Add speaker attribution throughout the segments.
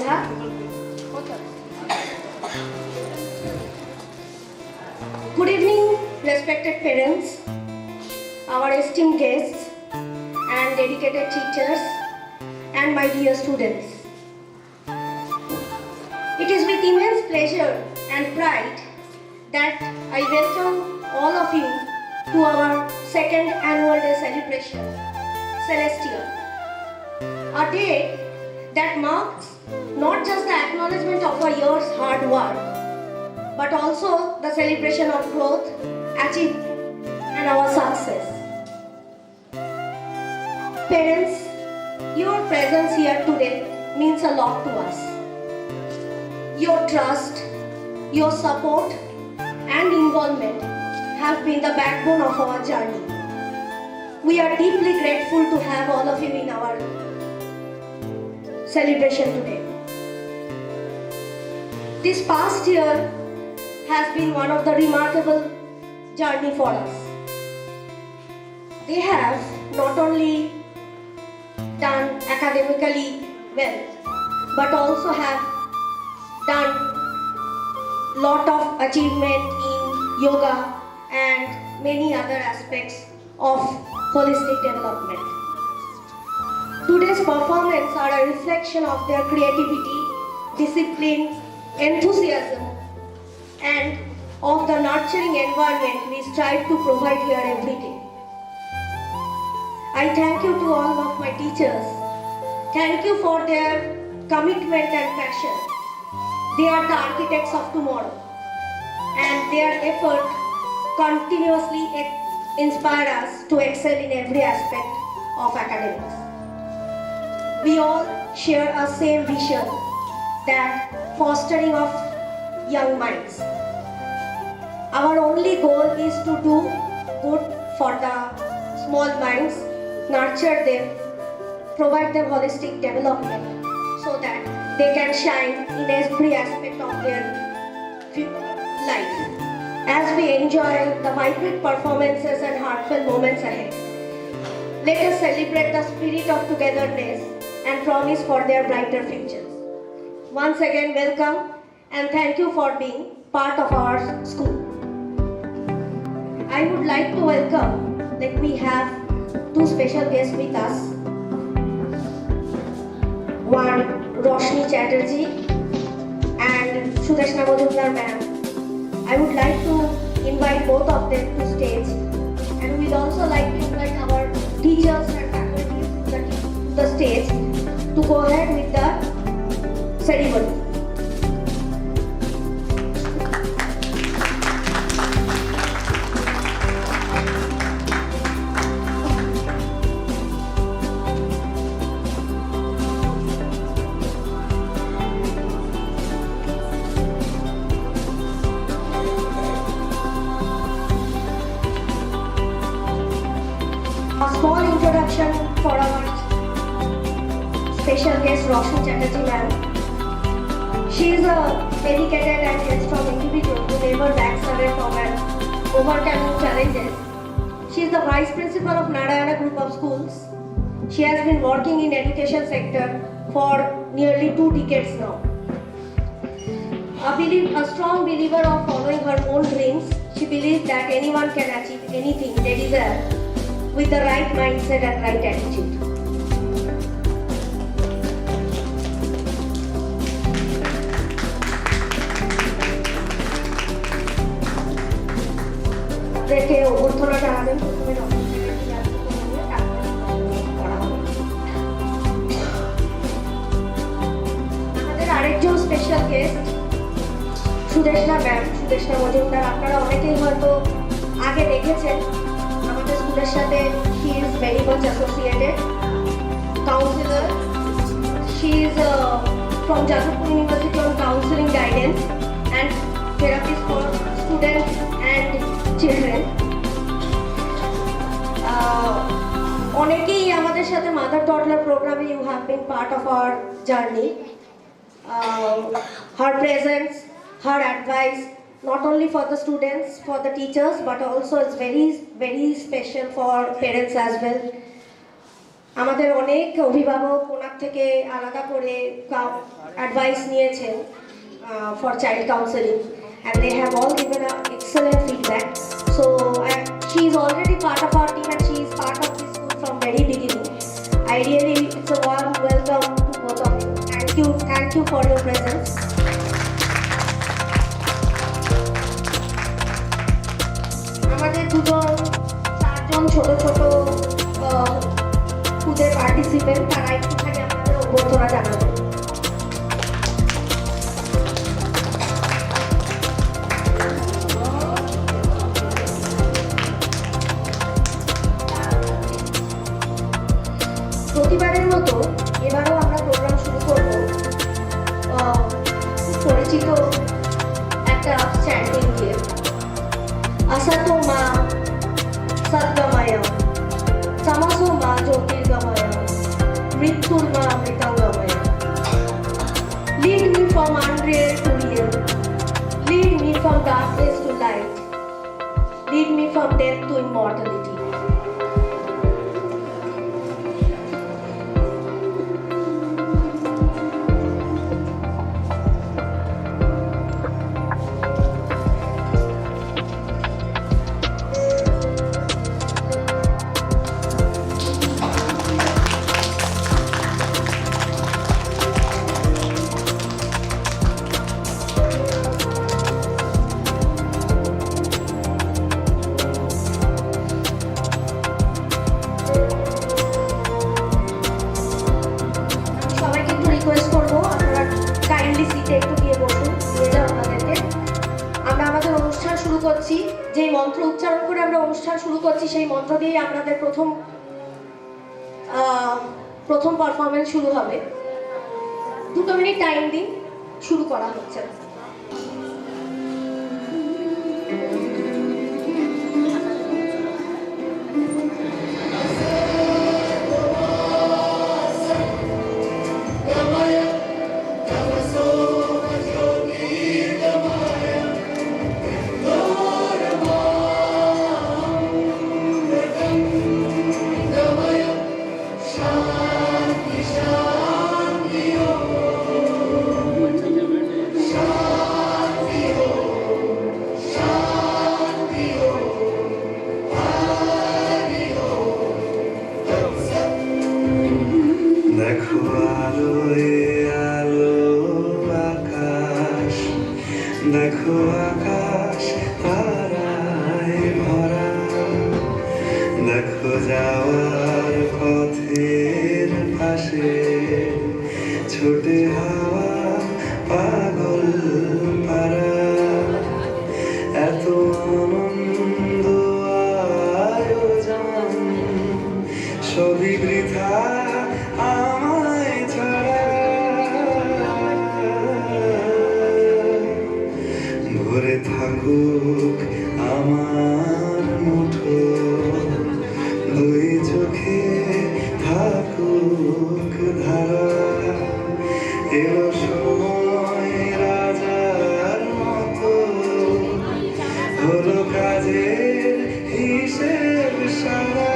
Speaker 1: Sandhya. Good evening, respected parents, our esteemed guests, and dedicated teachers, and my dear students. It is with immense pleasure and pride that I welcome all of you to our second annual day celebration, Celestial. A day that marks not just the acknowledgement of a year's hard work, but also the celebration of growth, achievement, and our success. Parents, your presence here today means a lot to us. Your trust, your support, and involvement have been the backbone of our journey. We are deeply grateful to have all of you in our celebration today. This past year has been one of the remarkable journey for us. They have not only done academically well, but also have done lot of achievement in yoga and many other aspects of holistic development. Today's performance are a reflection of their creativity, discipline, enthusiasm, and of the nurturing environment we strive to provide here every day. I thank you to all of my teachers. Thank you for their commitment and passion. They are the architects of tomorrow, and their effort continuously inspire us to excel in every aspect of academics. We all share a same vision, that fostering of young minds. Our only goal is to do good for the small minds, nurture them, provide them holistic development so that they can shine in every aspect of their life. As we enjoy the vibrant performances and heartfelt moments ahead, let us celebrate the spirit of togetherness and promise for their brighter futures. Once again, welcome and thank you for being part of our school. I would like to welcome, we have two special guests with us. One, Roshni Chatterjee and Sudeshna Majumdar ma'am. I would like to invite both of them to stage, and we'd also like to invite our teachers and faculty to the stage to go ahead with the ceremony. A small introduction for our special guest Roshni Chatterjee ma'am. She is a dedicated and headstrong individual who never backs away from and overcoming challenges. She is the Vice Principal of Narayana Group of Schools. She has been working in education sector for nearly 2 decades now. A strong believer of following her own dreams, she believes that anyone can achieve anything they desire with the right mindset and right attitude. দেখে অভ্যর্থনা জানাবেন প্রথমে আমাদের আরেকজন special guest Sudeshna ma'am, Sudeshna Majumdar. আপনারা অনেকেই হয়তো আগে দেখেছেন আমাদের স্কুলের সাথে। she is very much associated counselor. She is from Jadavpur University on counseling guidance and therapist for students and children. অনেকেই আমাদের সাথে মাদার টডলার প্রোগ্রামে you have been part of our journey. Her presence, her advice, not only for the students, for the teachers, but also it's very, very special for parents as well. আমাদের অনেক অভিভাবক ওনার থেকে আলাদা করে advice নিয়েছেন for child counselling, and they have all given a excellent feedback. So she is already part of our team and she is part of this school from very beginning. Ideally, it's a warm welcome to both of you. Thank you for your presence. আমাদের চারজন ছোট ছোট খুদে participant, তারা একটুখানি আমাদের অভ্যর্থনা জানাবেন। প্রতিবারের মতো এবারও আমরা প্রোগ্রাম শুরু করব পরিচিত একটা চ্যান্টিং দিয়ে, আসাতো মা সদ্গময়, তামাসো মা জ্যোতির্গময়, মৃত্যুর মা অমৃতাঙ্গময়। Lead me from unreal to real, lead me from darkness to light, lead me from death to immortality. যে মন্ত্র উচ্চারণ করে আমরা অনুষ্ঠান শুরু করছি, সেই মন্ত্র দিয়ে আমাদের প্রথম পারফরমেন্স শুরু হবে। 2 মিনিট টাইম দিন, শুরু করা হচ্ছে।
Speaker 2: দেখো আলোয় আলো আকাশ, দেখো আকাশ তারায় ভরা, দেখো যাওয়ার পথের পাশে ছোটে হাওয়া পাগল পারা। এত আনন্দ আয়োজন সবই বৃথা আমায় ছাড়া। ভরে থাকুক আমার মুঠো, দুই চোখে থাকুক ধারা। এলো সময় রাজার মতো, হলো কাজের হিসেব সারা।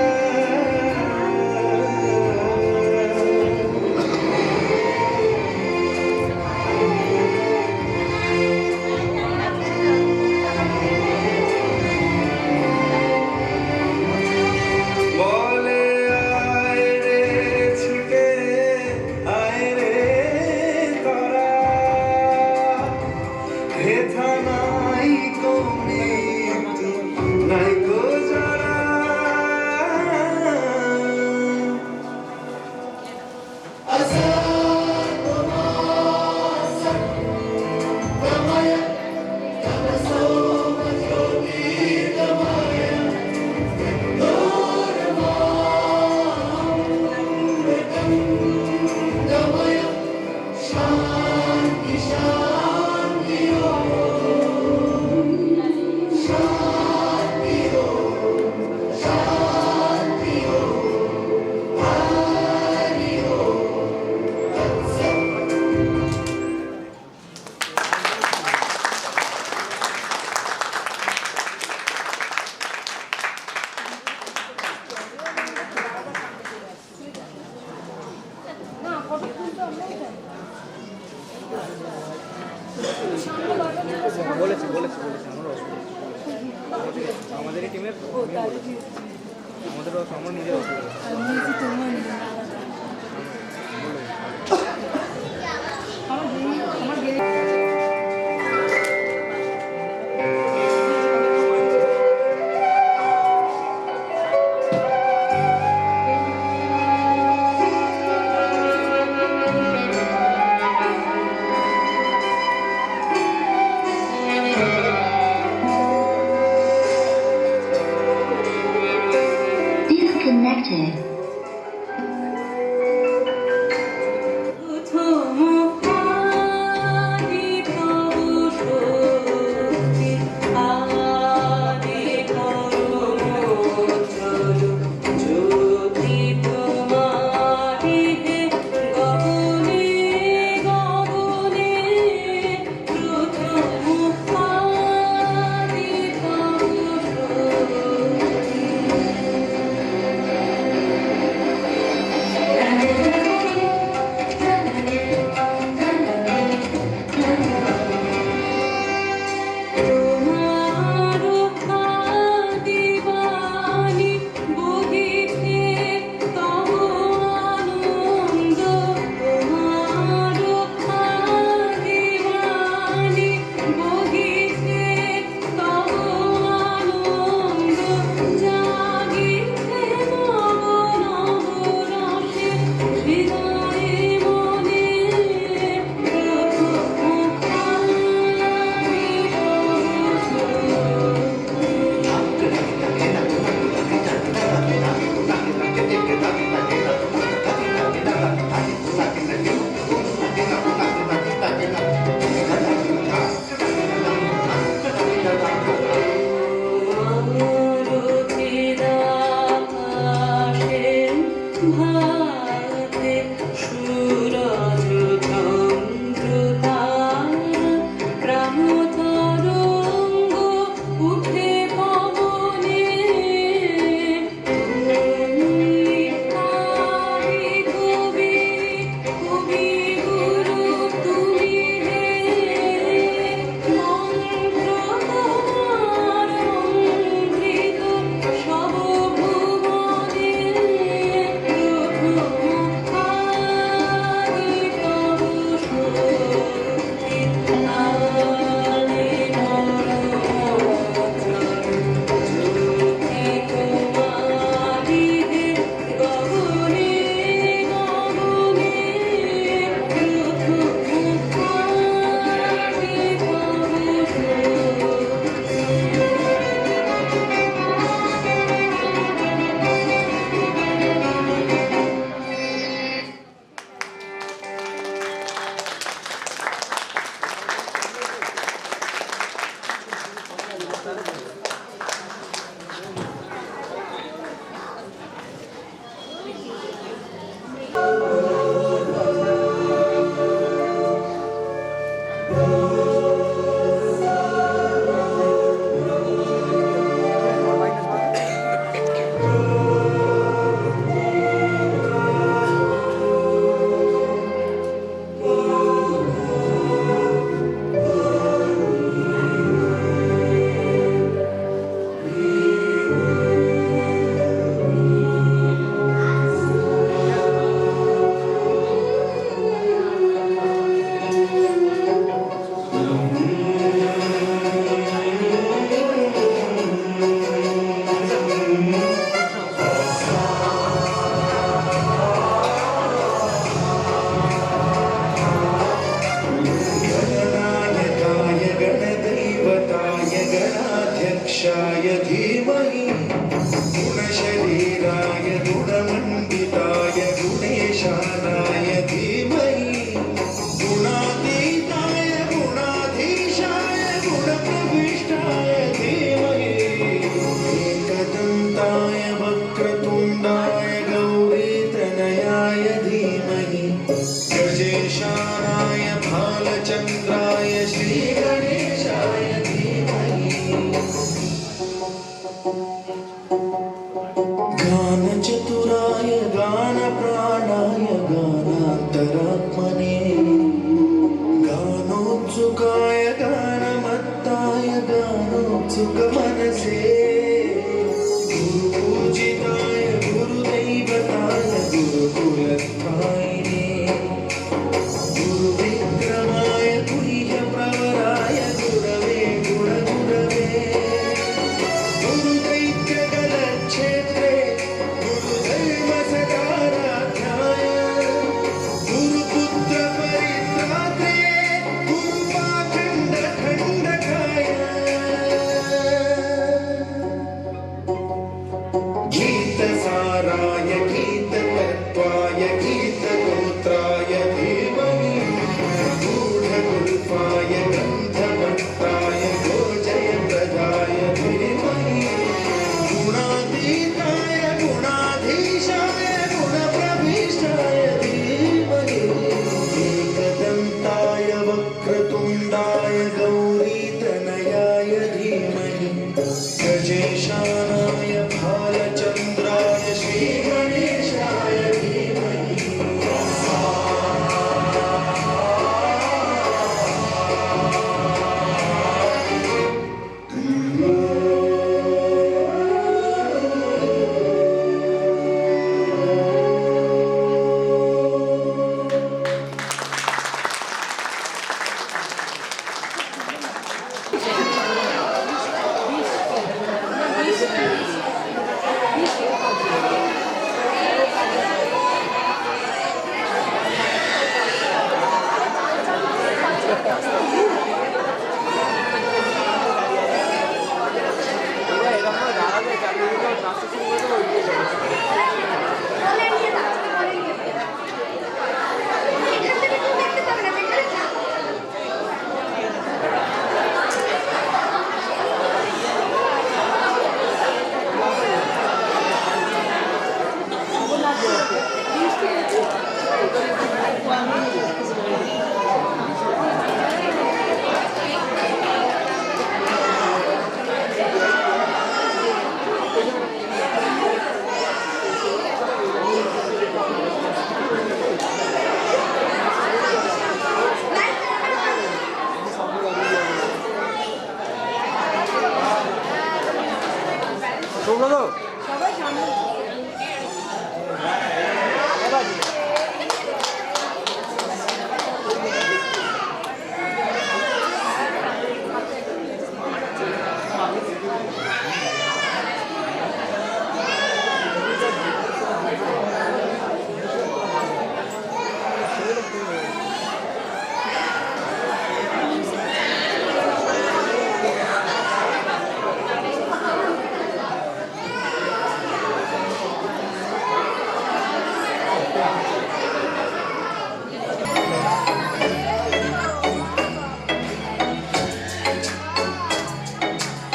Speaker 3: বলেছে আমাদের টিমের আমাদেরও আমার নিজের
Speaker 4: Disconnected.
Speaker 2: गानोत्सुकाय उत्सुक मनसे गुरुपूजिताय गुरुदैवताय गुरुकुलस्थायिने गुरुविक्रमाय गुह्यप्रवराय गुरवे गुणगुरवे गुरुदैत्यगलक्षेत्रे गुरुधर्मसकाराध्याय गुरुपुत्रपरित्रात्रे गुरुपाखण्डखण्डकाय गीतसाराय गीततत्त्वाय गीतगोत्राय धीमहि गूढगुल्फाय गन्धभट्टाय गोजयप्रदाय धीमहि गुणातीताय गुणाधीशाय गुणप्रभीष्टाय धीमहि एकदन्ताय वक्रतुण्डाय गौरीतनयाय धीमहि गजेशानाय भालचन्द्राय श्रीगणेशाय धीमहि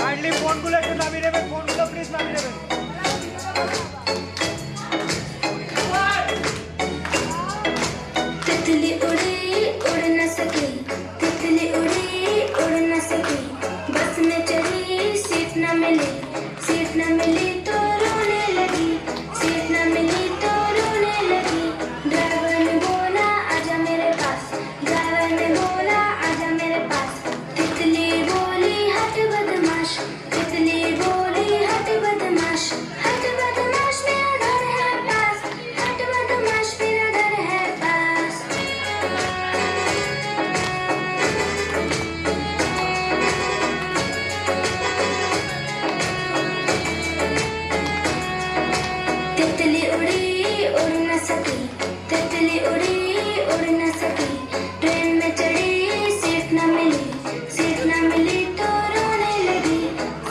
Speaker 3: কাইন্ডলি ফোনগুলো একটু নামিয়ে নেবেন, ফোনগুলো প্লিজ নামিয়ে নেবেন।
Speaker 4: तितली उड़ी उड़ न सकी, तितली उड़ी उड़ न सकी, बस में चढ़ी सीट न मिली, सीट न मिली तो रोने लगी, सीट न मिली तो रोने लगी। ड्राइवर ने बोला आजा मेरे पास, ड्राइवर ने बोला आजा मेरे पास। तितली बोली हट बदमाश, तितली बोली हट बदमाश, हट बदमाश मेरा घर है पास, हट बदमाश मेरा घर है पास। तितली उड़ी उड़ न सकी, तितली उड़ी उड़ न सकी, ट्रेन में चढ़ी सीट न मिली, सीट न मिली तो रोने लगी,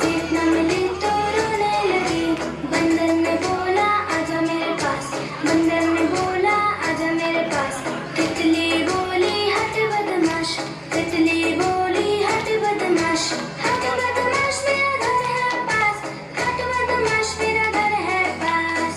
Speaker 4: सीट न मिली तो रोने लगी। बंदर ने बोला आजा मेरे पास, बंदर ने बोला आजा मेरे पास। तितली बोली हट बदमाश, तितली बोली हट बदमाश, हट बदमाश मेरा घर है पास, हट बदमाश मेरा घर है पास।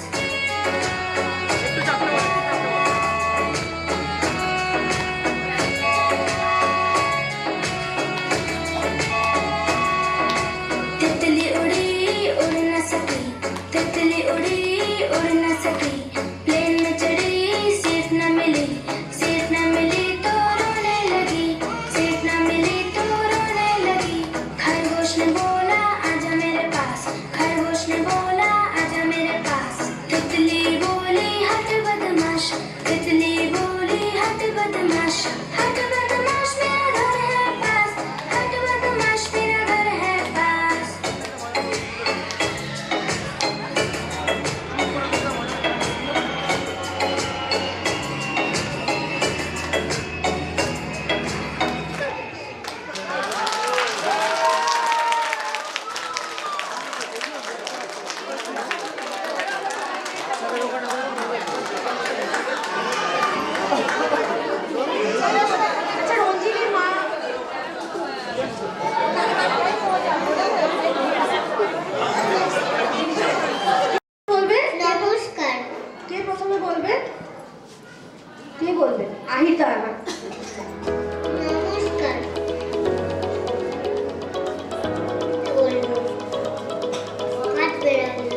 Speaker 4: हट बदमाश मेरा घर है पास, हट बदमाश मेरा घर है पास।
Speaker 1: আচ্ছা রঞ্জিনীর মা বলবে,
Speaker 4: নমস্কার।
Speaker 1: কে প্রথমে বলবে? কে বলবে? আহিতা এবার।
Speaker 4: নমস্কার। বলবো হাত বেড়ালি,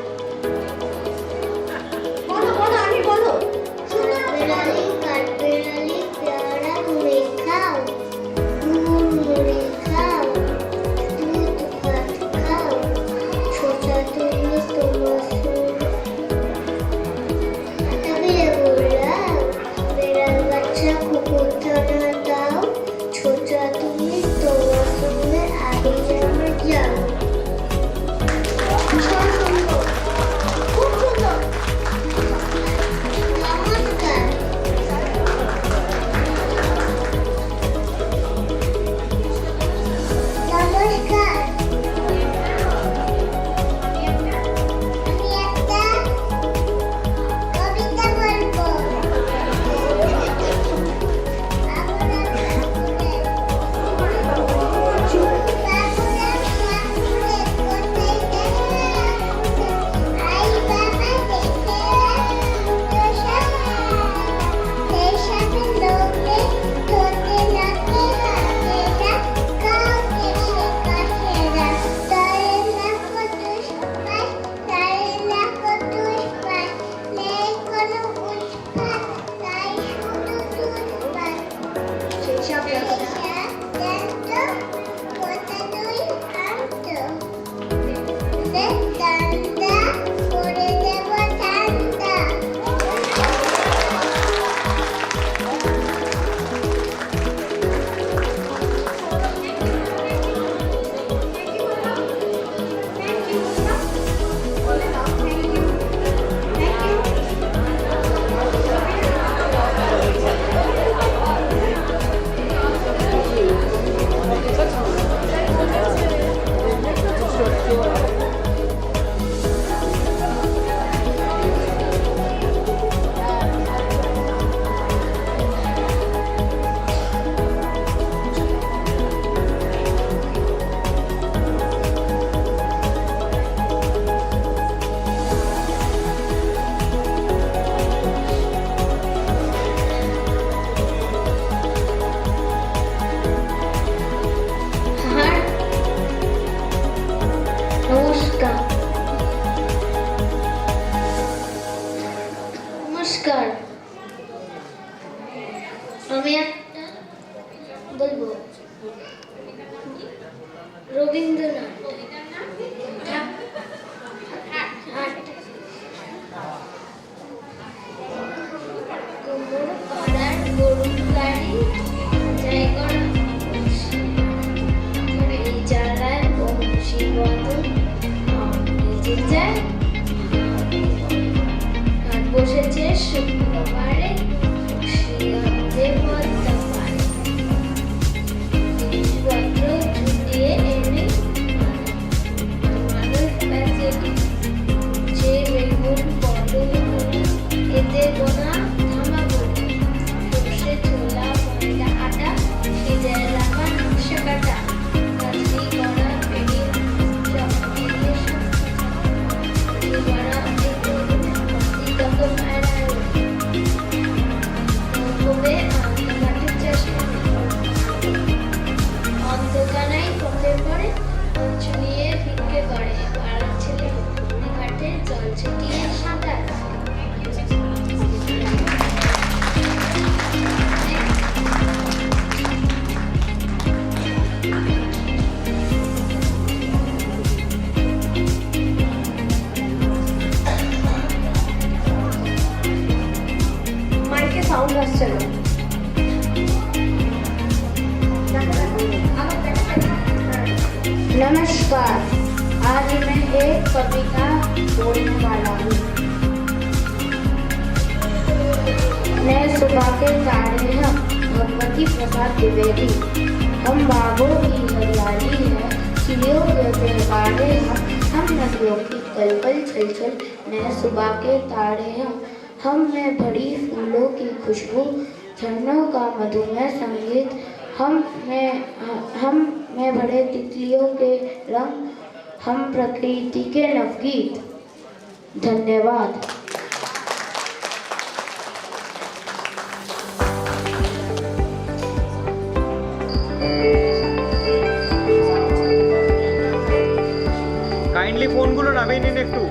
Speaker 1: বলো বলো আমি বলো সুন্দর করে বলো।
Speaker 4: বেড়ালি কাঠ বেড়ালি পেয়ারা মুড়ি খাও, মুড়ি খাও, দুধ ভাত খাও, ছোটা তুমি তোমার সুর। তবে বললাম বেড়াল বাচ্চা কুকুর দানা দাও, ছোটা তুমি তোমার সঙ্গে আগে আমার যাও।
Speaker 1: ভীষণ সুন্দর, খুব সুন্দর।
Speaker 4: নমস্কার। নমস্কার। আমি একটা কবিতা বলবো। নমস্কার। আমি একটা বলবো রবীন্দ্রনাথ। কোমর পাড়ার গরুর গাড়ি যাই করা এই জ্বালায় বংশী বদল নিজে যায়। বসেছে শুক্রবারে শিয়ালদের পদ্মা পারে, জিনিসপত্র জুটিয়ে এনে তোমাদের কাছে যে বেগুন পটল এতে গোনা থামাবো, সর্ষে ছোলা ময়দা আটা ভেজে রাখা নকশা কাটা কাজলি করা পেড়ে সব মিলিয়ে করা কত মায়েরা তবে মাটির চাষ অন্ধকানাই পথে পড়ে চুলিয়ে ভিক্ষে করে, পাড়ার ছেলে ঘাটে জল ছিটিয়ে সাঁতার।
Speaker 1: মাইকে সাউন্ড আসছে না।
Speaker 4: नमस्कार, आज मैं एक कविता बोलने वाला हूँ। नए सुबह के तारे हम भगवती प्रसाद द्विवेदी। हम बागों की हरियाली है, चिड़ियों के चहकारे हम नदियों की कलकल छलछल। नए सुबह के तारे हम में भरी फूलों की खुशबू, झरनों का मधुमय संगीत, हम में भरे तितलियों के रंग, हम प्रकृति के नवगीत। धन्यवाद।
Speaker 3: কাইন্ডলি ফোনগুলো নামিয়ে নিন একটু।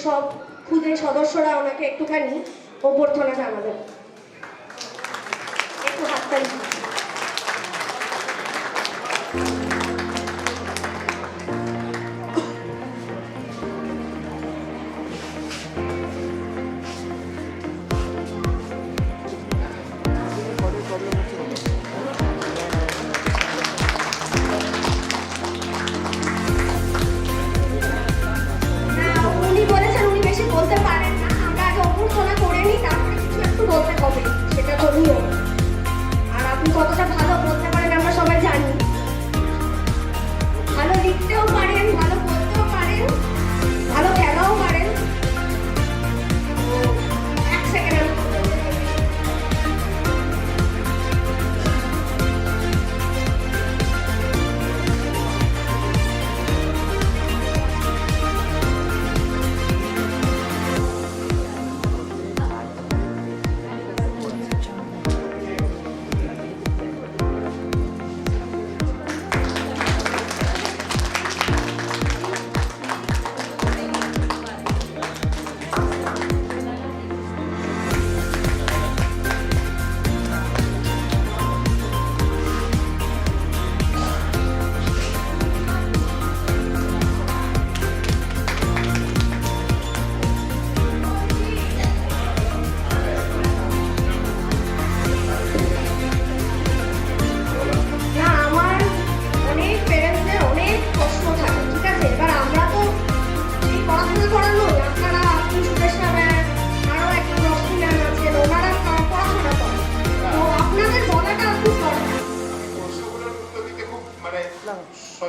Speaker 1: সব খুদে সদস্যরা ওনাকে একটুখানি অভ্যর্থনা জানাবেন। একটু হাততালি।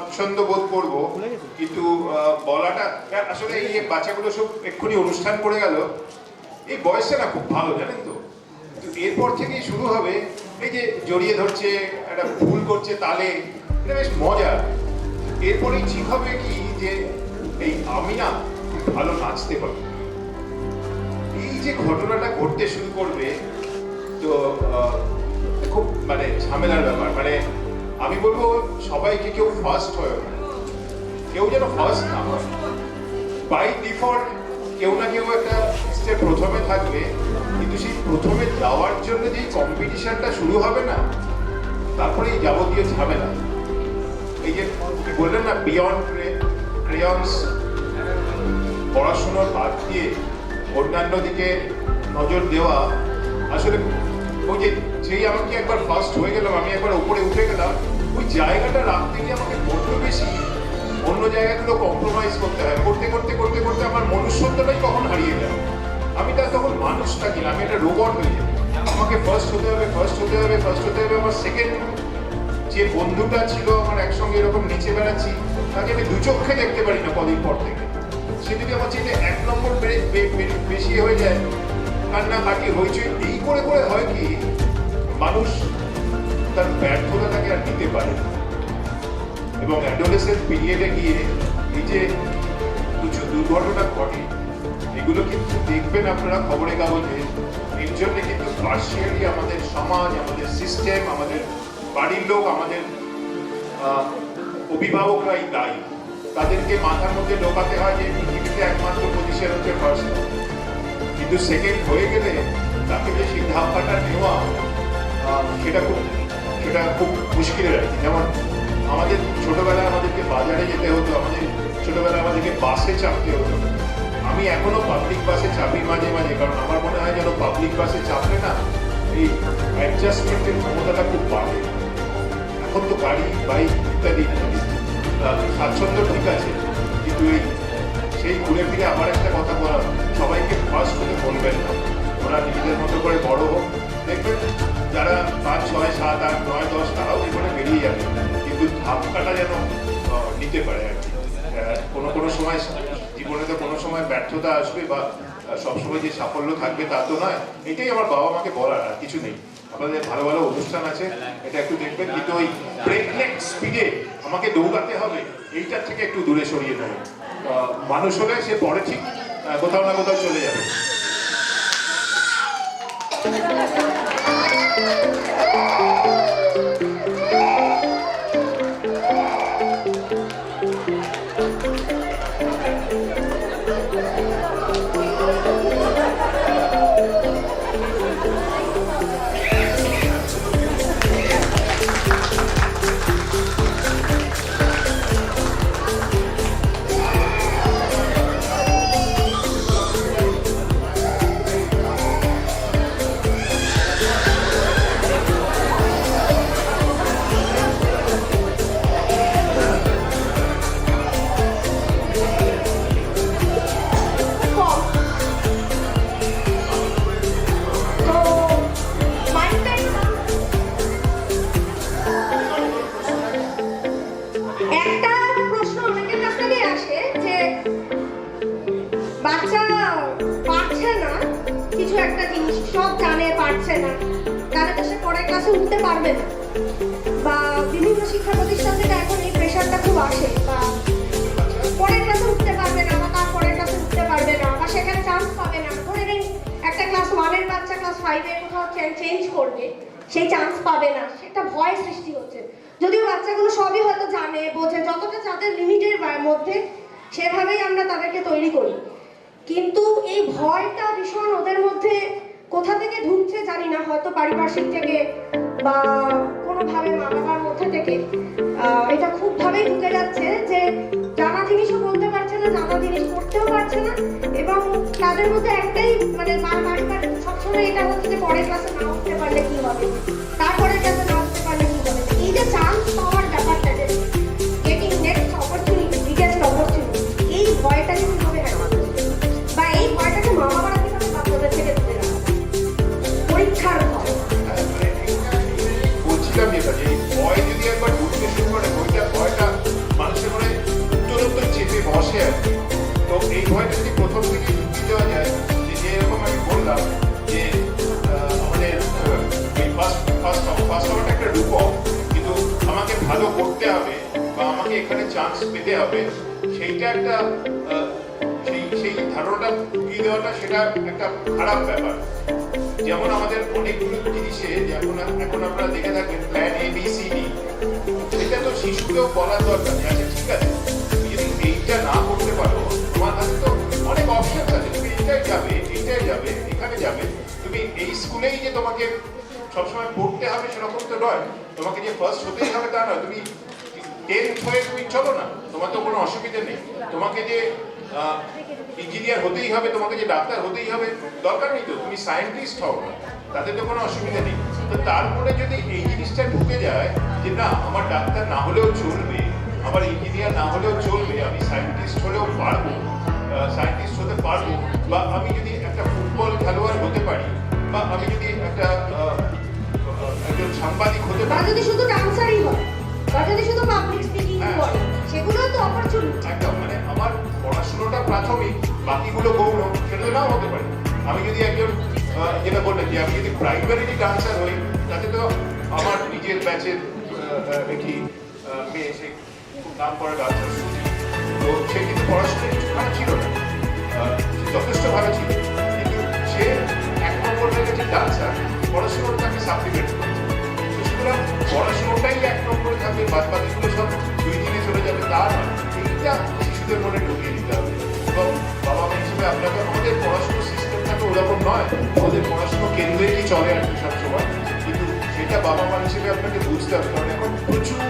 Speaker 5: স্বাচ্ছন্দ্য বোধ করবো, কিন্তু বলাটা আসলে এই যে বাচ্চাগুলো সব এক্ষুনি অনুষ্ঠান করে গেল, এই বয়সটা না খুব ভালো, জানেন তো। তো এরপর থেকেই শুরু হবে এই যে জড়িয়ে ধরছে, একটা ভুল করছে তালে, এটা বেশ মজা। এরপরেই ঠিক হবে কি যে এই আমি না খুব ভালো নাচতে পারি, এই যে ঘটনাটা ঘটতে শুরু করবে। তো খুব মানে ঝামেলার ব্যাপার, মানে আমি বলবো সবাইকে কেউ ফার্স্ট হয় না, কেউ যেন ফার্স্ট না হয়। বাই ডিফল্ট কেউ না কেউ একটা স্টেপ প্রথমে থাকবে, কিন্তু সেই প্রথমে যাওয়ার জন্য যে কম্পিটিশনটা শুরু হবে না, তারপরে এই যাবতীয় ঝামেলা। এই যে বললেন না বিয়ন্ড ক্রেয়ন্স, পড়াশোনার বাদ দিয়ে অন্যান্য দিকে নজর দেওয়া, আসলে ওই যে যেই আমাকে একবার ফার্স্ট হয়ে গেলাম, আমি একবার উপরে উঠে গেলাম, ওই জায়গাটা রাখতে গিয়ে আমাকে বড্ড বেশি অন্য জায়গাগুলো কম্প্রোমাইজ করতে হয়। করতে করতে করতে করতে আমার মনুষ্যত্বটাই কখন হারিয়ে গেল। আমি তার তখন মানুষ থাকি না, আমি একটা রোবট হয়ে যাই। আমাকে ফার্স্ট হতে হবে, ফার্স্ট হতে হবে, ফার্স্ট হতে হবে। আমার সেকেন্ড যে বন্ধুটা ছিল আমার একসঙ্গে এরকম নিচে বেড়াচ্ছি, তাকে আমি দু চোখে দেখতে পারি না কদিন পর থেকে। সে যদি আমার চেয়ে 1 নম্বর বেশি হয়ে যায়, কান্নাকাটি হয়েছে, এই করে করে হয় কি মানুষ তার ব্যর্থতাটাকে আর নিতে পারে না। এবং অ্যাডোলেসেন্ট পিরিয়ডে গিয়ে এই যে কিছু দুর্ঘটনা ঘটে, এগুলো কিন্তু দেখবেন আপনারা খবরের কাগজে। এর জন্য কিন্তু পার্শিয়ালি আমাদের সমাজ, আমাদের সিস্টেম, আমাদের বাড়ির লোক, আমাদের অভিভাবকরাই দায়ী। তাদেরকে মাথার মধ্যে ঢোকাতে হয় যে পৃথিবীতে একমাত্র পজিশন হচ্ছে ফার্স্ট, কিন্তু সেকেন্ড হয়ে গেলে তাকে যে সেই ধাক্কাটা নেওয়া, সেটা খুব মুশকিলের আর কি। যেমন আমাদের ছোটবেলায় আমাদেরকে বাজারে যেতে হতো, আমাদের ছোটবেলায় আমাদেরকে বাসে চাপতে হতো। আমি এখনো পাবলিক বাসে চাপি মাঝে মাঝে, কারণ আমার মনে হয় যেন পাবলিক বাসে চাপলে না এই অ্যাডজাস্টমেন্টের ক্ষমতাটা খুব বাড়ে। এখন তো গাড়ি, বাইক ইত্যাদি স্বাচ্ছন্দ্য ঠিক আছে, কিন্তু এই সেই ঘুরে ফিরে আবার একটা কথা বলা, সবাইকে ফার্স্ট হতে বলবেন না। ওরা নিজেদের মতো করে বড় হোক, দেখবেন যারা 5, 6, 7, 8, 9, 10 তারাও জীবনে বেরিয়ে যাবে, কিন্তু ধাক্কাটা যেন নিতে পারে আর কি। কোনো সময় জীবনে তো কোনো সময় ব্যর্থতা আসবে, বা সবসময় যে সাফল্য থাকবে তা তো নয়। এটাই আমার বাবা মাকে বলার, আর কিছু নেই। আপনাদের ভালো ভালো অনুষ্ঠান আছে, এটা একটু দেখবেন, কিন্তু ওই ব্রেকনেক স্পিডে আমাকে দৌড়াতে হবে, এইটার থেকে একটু দূরে সরিয়ে দেবে। মানুষ হলে সে পরে ঠিক কোথাও না কোথাও চলে যাবে।
Speaker 1: উঠতে পারবে না, বা বিভিন্ন শিক্ষা প্রতিষ্ঠান থেকে এখন এই প্রেশারটা খুব আসে, বা পরের ক্লাসে উঠতে পারবে না, বা তার পরের ক্লাসে উঠতে পারবে না, বা সেখানে চান্স পাবে না। ধরে নিন একটা ক্লাস 1-এর বাচ্চা ক্লাস 5-এ কোথাও চেঞ্জ করবে, সেই চান্স পাবে না, সেটা ভয় সৃষ্টি হচ্ছে। যদিও বাচ্চাগুলো সবই হয়তো জানে, বোঝে, যতটা যাদের লিমিটের মধ্যে সেভাবেই আমরা তাদেরকে তৈরি করি, কিন্তু এই ভয়টা ভীষণ ওদের মধ্যে কোথা থেকে ঢুকছে জানি না, হয়তো পারিপার্শ্বিক থেকে বা কোনোভাবে মা বাবার মধ্যে থেকে এটা খুব ভাবেই ঢুকে যাচ্ছে, যে জানা জিনিসও বলতে পারছে না, জানা জিনিস করতেও পারছে না, এবং তাদের মধ্যে একটাই মানে বারবার সবসময় এটা হচ্ছে যে পরের ক্লাসে না উঠতে পারলে কি হবে, তারপরের ক্লাসে না উঠতে পারলে কি হবে। এই যে চান্স পাওয়ার ব্যাপারটা, যে getting next opportunity, biggest opportunity, এই ভয়টাকে কিভাবে হ্যান্ডেল করবে, বা এই ভয়টাকে মা বাবারা কিভাবে বাচ্চাদের থেকে দূরে রাখবে, পরীক্ষার ভয়।
Speaker 5: বলছিলাম যেটা, যে ভয় যদি একবার ঢুকতে শুরু করে, ভয়টা পড়তে হবে বা আমাকে এখানে চান্স পেতে হবে, সেইটা একটা সেই ধারণাটা দিয়ে দেওয়াটা সেটা একটা খারাপ ব্যাপার। যেমন আমাদের অনেকগুলো জিনিসে এখন আপনারা দেখে থাকবেন প্ল্যান ABCD, সেটা তো শিশুকেও বলার দরকার নেই। আচ্ছা ঠিক আছে, তুমি যদি এইটা না করতে পারো, তোমার কাছে তো অনেক অপশন আছে, তুমি এটাই যাবে এখানে যাবে। তুমি এই স্কুলেই যে তোমাকে সবসময় পড়তে হবে সেরকম তো নয়, তোমাকে যে ফার্স্ট হতেই হবে তা নয়। তুমি 10th হয়ে তুমি চলো না, তোমার তো কোনো অসুবিধা নেই। তোমাকে যে ইঞ্জিনিয়ার হতেই হবে, তোমাকে যে ডাক্তার হতেই হবে, দরকার নেই তো, তুমি সায়েন্টিস্ট হও না, তাতে তো কোনো অসুবিধা নেই। তো তারপরে যদি এই জিনিসটা ঢুকে যায় যে না, আমার ডাক্তার না হলেও চলবে, আমার ইঞ্জিনিয়ার না হলেও চলবে, আমি সায়েন্টিস্ট হলেও পারবো, সায়েন্টিস্ট হতে পারবো, বা আমি যদি একটা ফুটবল খেলোয়াড় হতে পারি, বা আমি যদি একজন সাংবাদিক হতে
Speaker 1: বা
Speaker 5: পারি,
Speaker 1: যদি শুধু ডান্সারই হয়, বা যদি শুধু পাবলিক স্পিকিং
Speaker 5: হ্যাঁ।
Speaker 1: করে, সেগুলো তো অপরচুনিটি।
Speaker 5: একদম, মানে আমার পড়াশোনাটা প্রাথমিক, বাকিগুলো গৌণ, সেটা তো নাও হতে পারে। আমি যদি একজন যেটা বললেন যে আমি যদি প্রাইমারি ডান্সার হই, তাতে তো আমার নিজের ব্যাচের একটি মেয়ে, সে খুব নাম করা ডান্সার, তো সে কিন্তু পড়াশোনায় কিছু খারাপ ছিল না, সে যথেষ্ট ভালো ছিল, কিন্তু সে 1 নম্বর হয়ে গেছে ডান্সার, পড়াশোনার তাকে সাপ্লিমেন্ট করেছে। তো সুতরাং পড়াশোনাটাই 1 নম্বরে থাকবে, বাদ বাকিগুলো সব 2-3-এ চলে যাবে, তা নয়। এইটা শিশুদের মনে ঢুকিয়ে দিতে হবে। এবং বাবা মা হিসেবে আপনাকে, আমাদের পড়াশোনার সিস্টেমটা তো ওরকম নয়, আমাদের পড়াশোনা কেন্দ্রেই চলে আর কি সবসময়, কিন্তু সেটা বাবা মা হিসেবে আপনাকে বুঝতে হবে। কারণ এখন প্রচুর,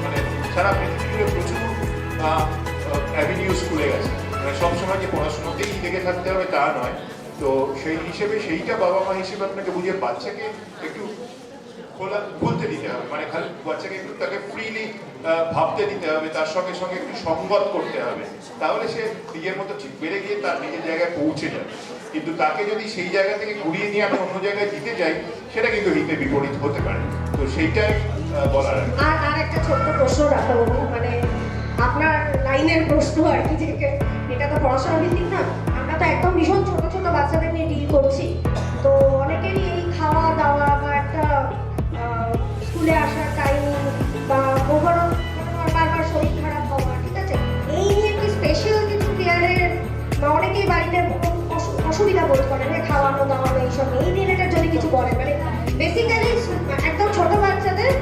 Speaker 5: মানে সারা পৃথিবীতে প্রচুর অ্যাভিনিউজ খুলে গেছে, মানে সবসময় যে পড়াশোনাতেই লেগে থাকতে হবে তা নয়। তো সেই হিসেবে সেইটা বাবা মা হিসেবে আপনাকে বুঝিয়ে বাচ্চাকে একটু খুলতে দিতে হবে, মানে খালি বাচ্চাকে একটু তাকে ফ্রিলি ভাবতে দিতে হবে, তার সঙ্গে সঙ্গে একটু সঙ্গত করতে হবে, তাহলে সে নিজের মতো ঠিক বেড়ে গিয়ে তার নিজের জায়গায় পৌঁছে যাবে। কিন্তু তাকে যদি সেই জায়গা থেকে ঘুরিয়ে নিয়ে আমি অন্য জায়গায় দিতে যাই, সেটা কিন্তু হিতে বিপরীত হতে পারে। তো সেইটাই বলার আর কি।
Speaker 1: আর একটা ছোট্ট প্রশ্ন রাখা বলবো, মানে আপনার লাইনের প্রশ্ন আর কি, যে এটা তো পড়াশোনা ভিত্তিক না, আমরা তো একদম ভীষণ ছোট ছোট বাচ্চাদের নিয়ে ডিল করছি। তো অনেকেরই এই খাওয়া দাওয়া বা একটা স্কুলে আসার টাইম বা ওভারঅল বারবার শরীর খারাপ হওয়া, ঠিক আছে, এই নিয়ে কি স্পেশাল কিছু কেয়ারের, বা অনেকেই বাড়িতে অসুবিধা বোধ করে খাওয়ানো দাওয়ানো এইসব, এই রিলেটেড যদি কিছু বলেন, মানে বেসিক্যালি একদম ছোট বাচ্চাদের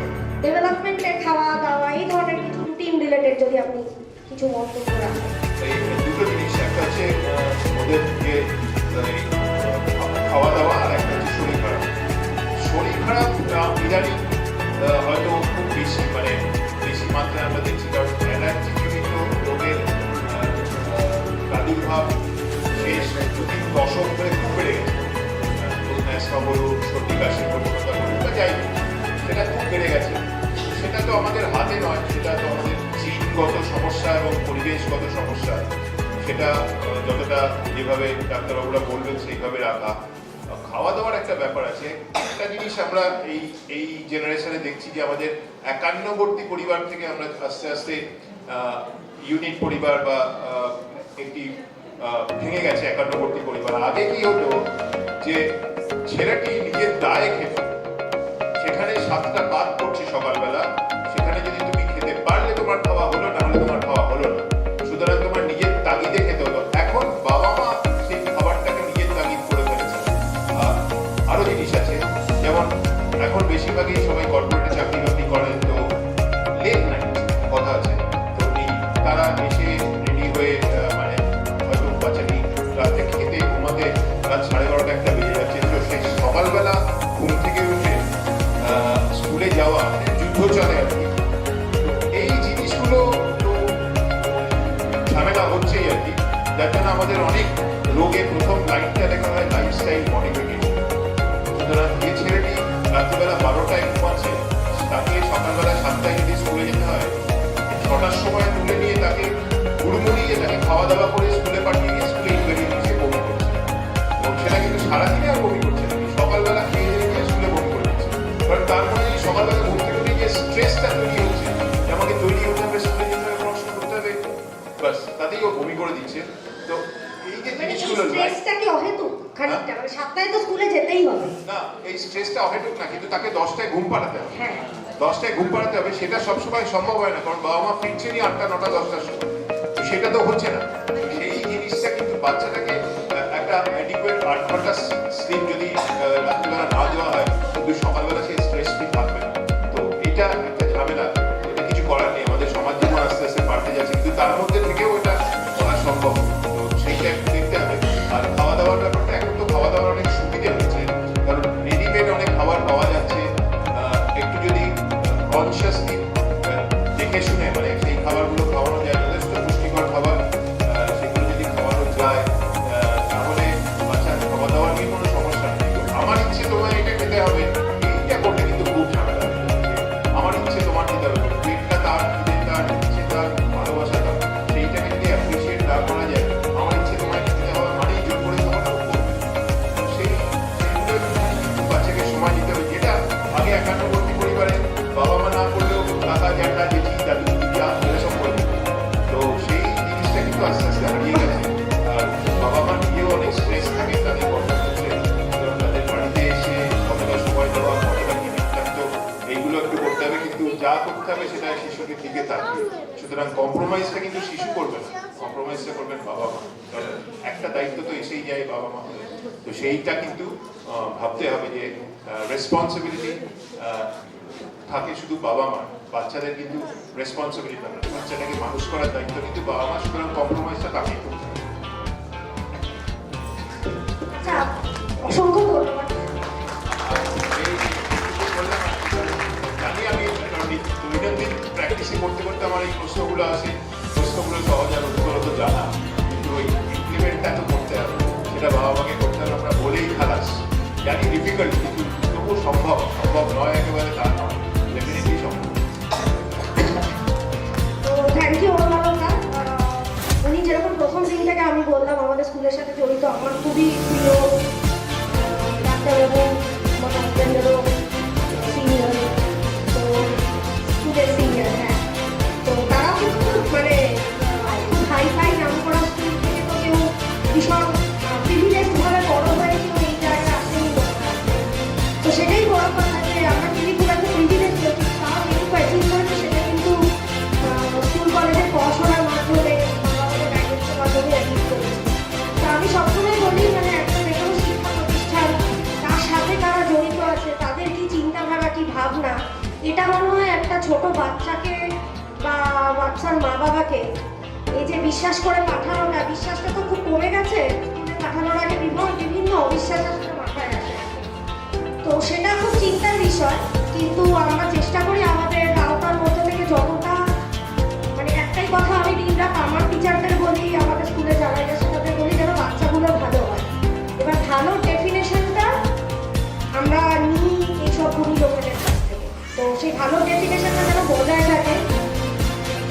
Speaker 1: ডেভেলপমেন্টে খাওয়া দাওয়া এই ধরনের কিছু রুটিন রিলেটেড যদি আপনি কিছু মন্তব্য রাখেন।
Speaker 5: এই দুটো জিনিস, একটা হচ্ছে ওদের যে খাওয়া দাওয়া, আর একটা হচ্ছে শরীর খারাপ। শরীর খারাপ ইদানিং হয়তো খুব বেশি, মানে বেশি মাত্রায় আমরা দেখছি, কারণ অ্যালার্জিজনিত রোগের প্রাদুর্ভাব শেষ 2-3 দশক ধরে খুব বেড়ে গেছে। ন্যাসমা বলুন, সর্দি কাশির প্রবণতা বলুন, বা যাই হোক, সেটা খুব বেড়ে গেছে। সেটা তো আমাদের হাতে নয়, সেটা তো আমাদের জিনগত সমস্যা এবং পরিবেশগত সমস্যা। সেটা যতটা যেভাবে ডাক্তারবাবুরা বলবেন সেইভাবে রাখা। খাওয়া দাওয়ার একটা ব্যাপার আছে। একটা জিনিস আমরা এই জেনারেশনে দেখছি যে আমাদের একান্নবর্তী পরিবার থেকে আমরা আস্তে আস্তে ইউনিট পরিবার বা একটি ভেঙে গেছে একান্নবর্তী পরিবার। আগে কি হতো যে ছেলেটি নিজের দায়ে খেত, সেখানে 7টা বাদ পড়ছে সকালবেলা, সেখানে যদি তুমি খেতে পারলে তোমার খাওয়া হলো, না হলে তোমার খাওয়া হলো না, সুতরাং তোমার নিজের তাগিদে খেতে হতো। এখন বাবা মা সেই খাবারটাকে নিজের তাগিদ করে ফেলেছে। আরো জিনিস আছে, যেমন এখন বেশিরভাগই সবাই কর্পোরেটে চাকরি বাকরি করেন, তো লেট নাইট কথা আছে, তো তারা এসে রেডি হয়ে মানে হয়তো বাচ্চাটি রাতে খেতে ঘুমাতে রাত 12:30 একটা বেজে যাচ্ছে, তো সেই সকালবেলা ঘুম থেকে উঠে স্কুলে যাওয়া যুদ্ধ চলে আর কি। তো এই জিনিসগুলো তো ঝামেলা হচ্ছেই আর কি, যার জন্য আমাদের অনেক রোগে প্রথম লাইনটা লেখা হয় লাইফস্টাইল মডিফিকেশন। সুতরাং যে ছেলেটি রাত্রিবেলা 12টায় ঘুমাচ্ছে, তাকে সকালবেলা 7টায় যদি স্কুলে যেতে হয়, 6টার সময় তুলে নিয়ে তাকে হুড়মুড়িয়ে তাকে খাওয়া দাওয়া করে স্কুলে পাঠিয়ে দিয়ে স্কুলে বেরিয়ে নিয়ে বমি করছে। এবং সেটা কিন্তু সারাদিনে আর বমি করছে না, সকালবেলা খেয়ে দিয়ে স্কুলে বমি করে দিচ্ছে। কারণ তারপরে যদি সকালবেলা ঘুম থেকে উঠে যে স্ট্রেসটা তৈরি হচ্ছে, যে আমাকে তৈরি হতে হবে, স্কুলে যেতে হবে, পড়াশোনা করতে হবে, বাস তাতেই ও বমি করে দিচ্ছে। তো এই যে জিনিসগুলো
Speaker 1: স্ট্রেসটা কি অহেতুক খানিকটা, মানে 7টায় তো স্কুলে যেতেই হবে
Speaker 5: না, এই স্ট্রেসটা অহেতুক না, কিন্তু তাকে 10টায় ঘুম পাঠাতে হবে।
Speaker 1: হ্যাঁ
Speaker 5: 10টায় ঘুম পাড়াতে হবে, সেটা সবসময় সম্ভব হয় না, কারণ বাবা মা ফিরছেনই 8টা 9টা 10টার সময়, তো সেটা তো হচ্ছে না। সেই জিনিসটা কিন্তু বাচ্চাটাকে একটা অ্যাডিকুয়েট 8 ঘন্টা স্লিপ যদি রাত্রিবেলা না দেওয়া হয়, কিন্তু সকালবেলা সেই স্ট্রেস ফ্রি থাকবে না। তো এটা একটা ঝামেলা, এটা কিছু করার নেই, আমাদের সমাজ জীবন আস্তে আস্তে পাল্টে যাচ্ছে, কিন্তু তার মধ্যে থেকেও এটা করা সম্ভব। তো সেইটা একটু দেখতে হবে। আর খাওয়া দাওয়ার ব্যাপারটা, এখন তো খাওয়া দাওয়ার অনেক সুবিধে হচ্ছে, কারণ রেডিমেড অনেক খাবার পাওয়া যাচ্ছে। একটু যদি কনসিয়াসলি দেখে শুনে মানে সেই খাবারগুলো খাওয়ানো যায়, যথেষ্ট পুষ্টিকর খাবার, সেগুলো যদি খাওয়ানো যায়, তাহলে বাচ্চার খাওয়া দাওয়া নিয়ে কোনো সমস্যা নেই। তো আমার ইচ্ছে তোমার এটা খেতে হবে, এইটা করতে কিন্তু খুব ঝামেলা। আমার ইচ্ছে তোমার নিতে হবে, পেটটা তার, খিদে তার, ইচ্ছে তার, ভালোবাসা তার, সেইটাকে যদি অ্যাপ্রিসিয়েট না করা যায়, আমার ইচ্ছে তোমায় খেতে হবে মানেই জোর করে খাওয়াটা করবে। সেইগুলো বাচ্চাকে সময় দিতে হবে, যেটা আগে একান্নবর্তী পরিবারে বাবা মা না করলেও কাকা জ্যাঠা জেঠি দাদু দিদা এরা সব করে দিত। তো সেই জিনিসটা কিন্তু আস্তে আস্তে হারিয়ে গেছে। আর বাবা মা নিজেও অনেক স্ট্রেস থাকে তাদের কর্মক্ষেত্রে, তাদের বাড়িতে এসে কতটা সময় দেওয়া, কতটা কি বৃত্তান্ত, এইগুলো একটু করতে হবে, কিন্তু যা করতে হবে সেটা শিশুকে দিকে থাকবে। সুতরাং কম্প্রোমাইজটা কিন্তু শিশু করবে না, কম্প্রোমাইজটা করবেন বাবা মা, কারণ একটা দায়িত্ব তো এসেই যায় বাবা মা হলে। তো সেইটা কিন্তু ভাবতে হবে যে রেসপন্সিবিলিটি থাকে শুধু বাবা মা, বাচ্চাদের কিন্তু রেসপন্সিবিলিটি না, বাচ্চাটাকে মানুষ করার দায়িত্ব কিন্তু বাবা মা, সুতরাং কম্প্রোমাইজটা তাকেই করতে হবে।
Speaker 1: আচ্ছা, অসংখ্য ধন্যবাদ।
Speaker 5: জানি আমি দৈনন্দিন প্র্যাকটিসে করতে করতে আমার এই প্রশ্নগুলো আসে, প্রশ্নগুলো সহজ আর উত্তর তো জানা, কিন্তু ওই ইমপ্লিমেন্টটা তো করতে হবে, সেটা বাবা মাকে করতে হবে। আমরা বলেই খালাস, জানি ডিফিকাল্ট, কিন্তু তবুও সম্ভব, সম্ভব নয় একেবারে তা নয়, ডেফিনেটলি সম্ভব।
Speaker 1: তো থ্যাংক ইউ অনুমানন্দা। উনি যেরকম প্রথম দিন থেকে আমি বললাম আমাদের স্কুলের সাথে জড়িত, আমার খুবই প্রিয় ডাক্তারবাবু, আমার হাজব্যান্ডেরও সিনিয়র, তো স্কুলের সিনিয়র। হ্যাঁ, তো তারা কিন্তু মানে খুব হাই ফাই নাম করা স্কুল থেকে তো কেউ ভীষণ প্রিভিলেজ ভাবে বড় হয়ে কেউ এই জায়গায় আসেনি। তো সেটাই বড় কথা যে আমরা কিন্তু খুব একটা প্রিভিলেজ কিন্তু তাও যেটুকু অ্যাচিভ করেছি সেটা কিন্তু স্কুল কলেজের পড়াশোনার মাধ্যমে আমাদের গাইডেন্সের মাধ্যমে অ্যাচিভ করেছি। তো আমি সবসময় বলি মানে একটা যেকোনো শিক্ষা প্রতিষ্ঠান তার সাথে তারা জড়িত আছে, তাদের কি চিন্তাধারা, কি ভাবনা, এটা মনে হয় একটা ছোট বাচ্চাকে বা বাচ্চার মা বাবাকে এই যে বিশ্বাস করে পাঠানোটা, বিশ্বাসটা তো খুব কমে গেছে, পাঠানোর আগে বিভিন্ন অবিশ্বাস আসলে মাথায় আসে। তো সেটা খুব চিন্তার বিষয়, কিন্তু আমরা চেষ্টা করি আমাদের আওতার মধ্যে থেকে যতটা, মানে একটাই কথা আমি দিনরাত আমার টিচারদের বলি, আমাদের স্কুলে যারা গেছে তাদের বলি যেন বাচ্চাগুলো ভালো হয়। এবার ভালো ডেফিনেশনটা আমরা নিই এইসব গুরুজনদের কাছ থেকে, তো সেই ভালো ডেফিনেশনটা যেন বজায় থাকে,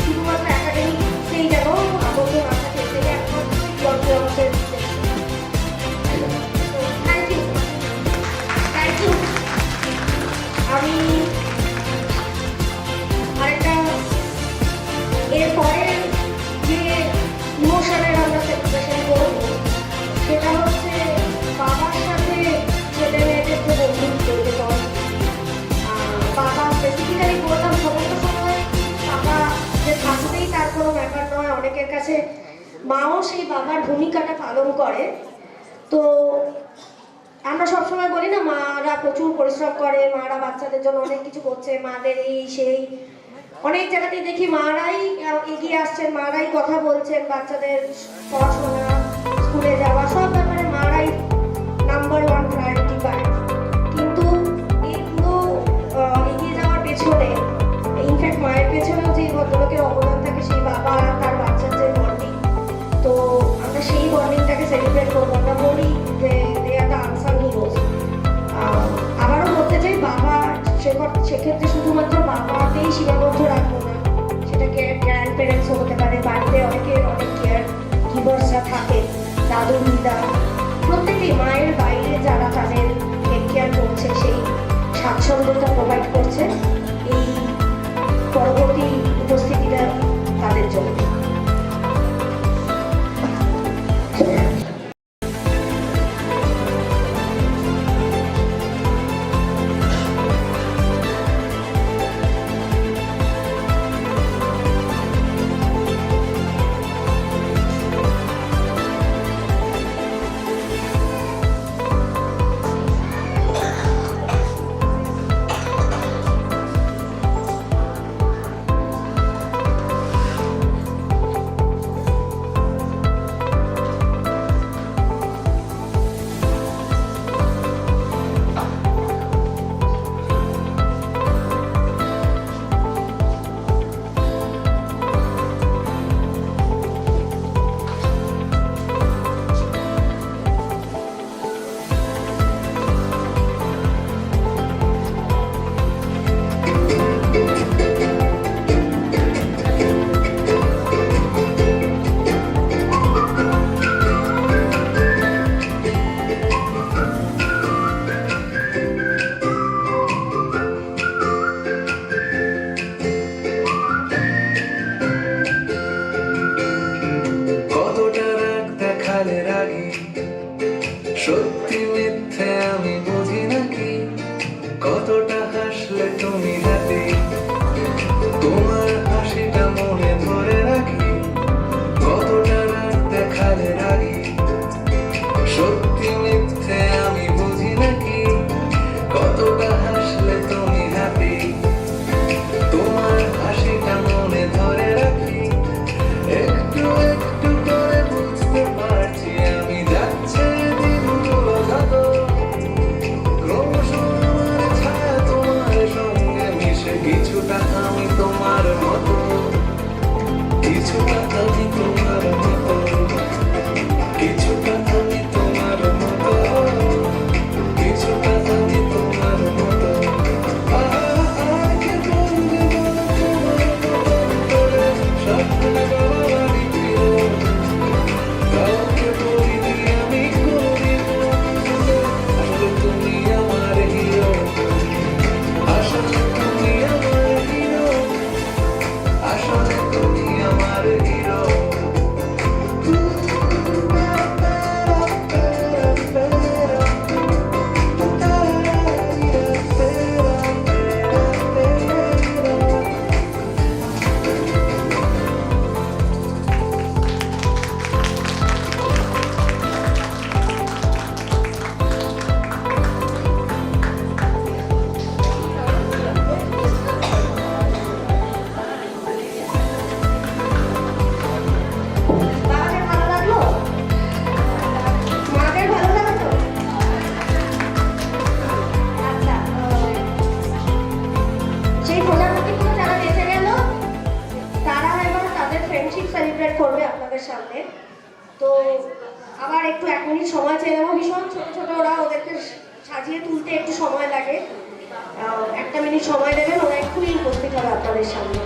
Speaker 1: শুধুমাত্র একাডেমিক সেই যেন আবদ্ধ না থাকে, সেটা এখন আমাদের থ্যাংক ইউ, থ্যাংক ইউ। আমি আরেকটা এরপরে যে ইমোশনের আমরা সেলিব্রেশন করবো সেটা হচ্ছে বাবার সাথে ছেলে মেয়েদের যে বন্ধুত্ব, যে বাবা স্পেসিফিক্যালি বললাম সমস্ত সময় বাবা যে থাকতেই তার কোনো ব্যাপার নয়, অনেকের কাছে মাও সেই বাবার ভূমিকাটা পালন করে। তো আমরা সবসময় বলি না মারা প্রচুর পরিশ্রম করে, মারা বাচ্চাদের জন্য অনেক কিছু করছে, মাদের এই সেই, অনেক জায়গাতেই দেখি মারাই এগিয়ে আসছেন, মারাই কথা বলছেন, বাচ্চাদের পড়াশোনা, স্কুলে যাওয়া সব ব্যাপারে মারাই নাম্বার 1 প্রায়োরিটি পায়। কিন্তু এই পুরো এগিয়ে যাওয়ার পেছনে, ইনফ্যাক্ট মায়ের পেছনেও যে ভদ্রলোকের অবদান থাকে, সেই বাবা তার বাচ্চার যে বন্ডিং, তো আমরা সেই বন্ডিংটাকে সেলিব্রেট করবো। আমরা বলি যে দে আর দ্য আনসাং হিরোজ। আবারও বলতে চাই বাবা সেক্ষেত্রে শুধুমাত্র বাবাকেই সীমাবদ্ধ রাখবো না, সেটাকে গ্র্যান্ড প্যারেন্টসও হতে পারে, বাড়িতে অনেকের অনেক কেয়ার গিভার্সরা থাকে, দাদু দিদা, প্রত্যেকেই মায়ের বাইরে যারা তাদের টেক কেয়ার করছে, সেই স্বাচ্ছন্দ্যতা প্রোভাইড করছে এই পরবর্তী উপস্থিতিটা তাদের জন্য।
Speaker 2: হাসলে তুমি হ্যাপি তোমার হাসিটা মনে ধরে রাখি কতটা রাত দেখালে রাগি সত্যি মিথ্যে আমি বুঝি নাকি কতটা হাসলে তুমি হ্যাপি তোমার হাসিটা মনে ধরে রাখি একটু একটু করে বুঝতে পারছি আমি যাচ্ছে দিনগুলো যত ক্রমশ আমার ছায়া তোমার সঙ্গে মিশে কিছুটা আমি তোমার মতো কিছুটা আমি তোমার মতো কিছুটা আমি তোমার মতো কিছুটা আমি তোমার মতো আগে বলবে তোমার মতো স্বপ্নে বাড়ি ফিরো কাউকে বলিনি আমি করি আসলে তুমি আমার হিরো আসলে তুমি আমার হিরো আসলে তুমি আমার হিরো
Speaker 1: বাবাদের ভালো লাগলো? মাদের ভালো লাগলো? আচ্ছা, সেই প্রজাপতিগুলো যারা বেঁচে গেল তারা এবার তাদের ফ্রেন্ডশিপ সেলিব্রেট করবে আপনাদের সামনে। তো আবার একটু 1 মিনিট সময় চেয়ে নেবো। ভীষণ ছোট ছোট ওরা, ওদেরকে সাজিয়ে তুলতে একটু সময় লাগে। 1 মিনিট সময় দেবেন, ওরা এক্ষুনি উপস্থিত হবে আপনাদের সামনে।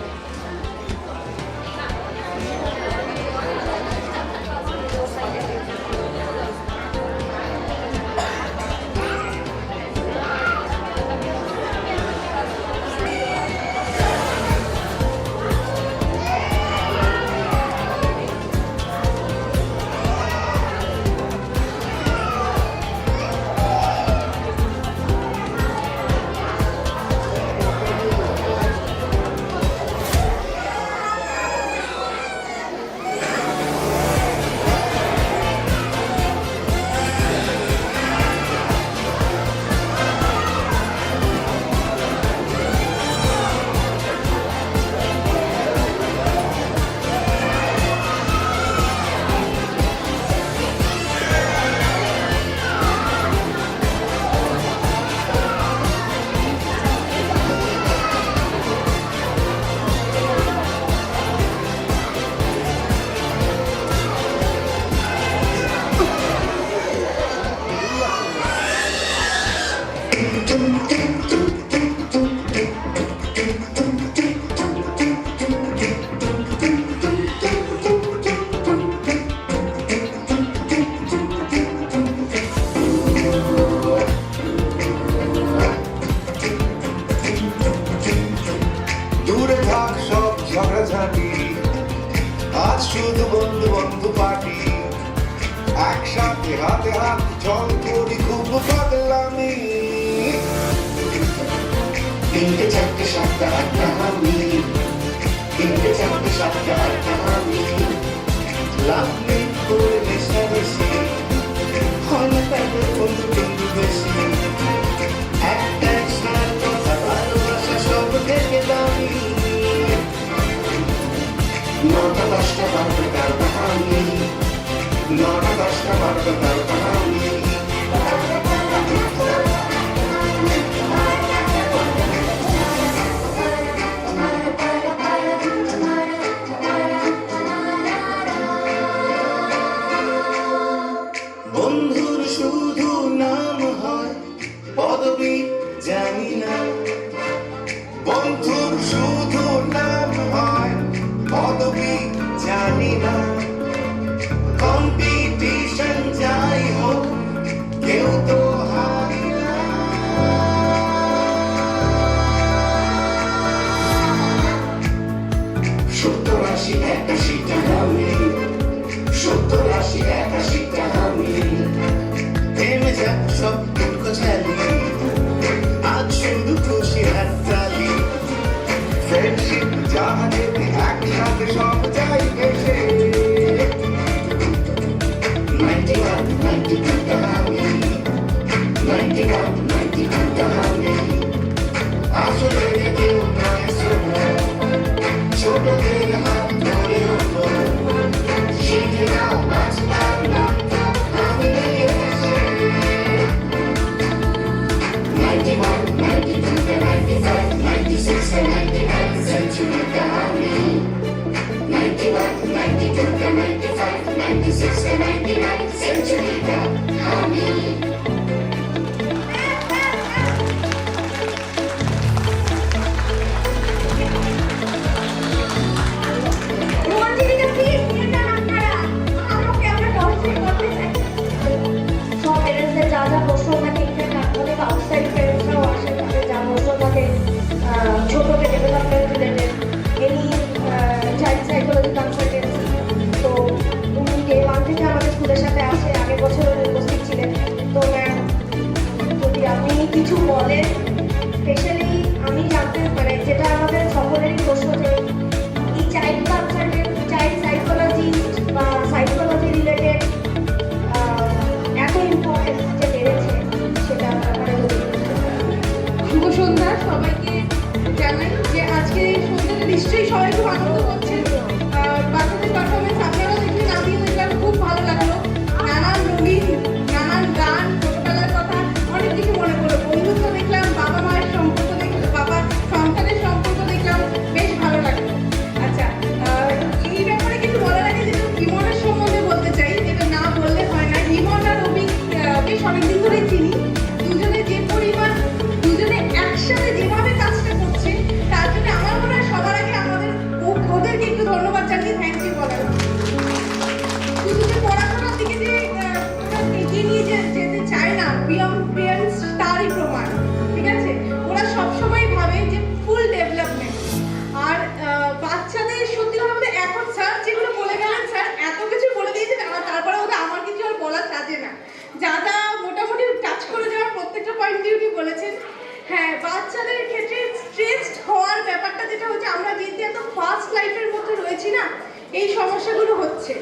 Speaker 2: দূরে থাক সব ঝগড়াঝাটি আজ শুধু বন্ধু বন্ধু পার্টি একসাথে হাতে হাত জল করি খুব পাগলামি 3টে 4টে 7টা 8টা আমি 3টে 4টে 7টা 8টা আমি লাভলি করে মেশামেশি হয় না তাইলে বন্ধু বন্ধু বেশি একটা একসার কথা ভালোবাসা সব থেকে দামি 9টা 10টা 12টা 13টা আমি 9টা 10টা 12টা 13টা আমি বন্ধুর শুধু নাম হয় পদবী জানি না বন্ধুর শুধু নাম হয় পদবী জানি না কম্পিটিশন যাই হোক কেউ তো হারি না 70-80 81টা আমি 70-80 81টা আমি থেমে যাক সব দুঃখ ছাড়ি আজ শুধু খুশি হাত
Speaker 6: আজকে সন্ধ্যাটা নিশ্চয়ই সবাই খুব আনন্দ করছেন। বাচ্চাদের পারফরমেন্স আপনারাও দেখলেন, আমিও দেখলাম, খুব ভালো লাগলো। নানান নবীন, নানান গান, ছোটবেলার কথা, অনেক কিছু মনে পড়লো। বন্ধুত্ব দেখলাম, বাবা মায়ের সম্পর্ক দেখলাম, বাবা সন্তানের সম্পর্ক দেখলাম, বেশ ভালো লাগলো। আচ্ছা, এই ব্যাপারে কিছু বলার আগে যেটা ইমনের সম্বন্ধে বলতে চাই, যেটা না বললে হয় না। ইমন আর অভিক বেশ অনেকদিন ধরে চিনি। দুজনে যে পরিমাণ, দুজনে একসাথে যেভাবে কাজটা করছে, তার জন্য আমার মনে হয় সবার আগে আমাদের ওদেরকে একটু ধন্যবাদ জানিয়ে থ্যাংক ইউ বলা উচিত। শুধু যে পড়াশোনার দিকে যে এগিয়ে নিয়ে যেতে চায় না, প্রিয়াংশ তারই প্রমাণ। ঠিক আছে, ওরা সবসময় ভাবে যে ফুল ডেভেলপমেন্ট। আর বাচ্চাদের সত্যি কথা বলতে এখন স্যার যেগুলো বলে গেলেন, স্যার এত কিছু বলে দিয়েছেন, তারপরে ওদের আমার কিছু আর বলা সাজে না। যা যা মোটামুটি টাচ করে যাওয়ার প্রত্যেকটা পয়েন্ট ডিউটি বলেছেন। হ্যাঁ, বাচ্চাদের ক্ষেত্রে স্ট্রেসড হওয়ার ব্যাপারটা যেটা হচ্ছে, আমরা যেহেতু এত ফাস্ট লাইফের মধ্যে রয়েছি না, এই সমস্যাগুলো হচ্ছে।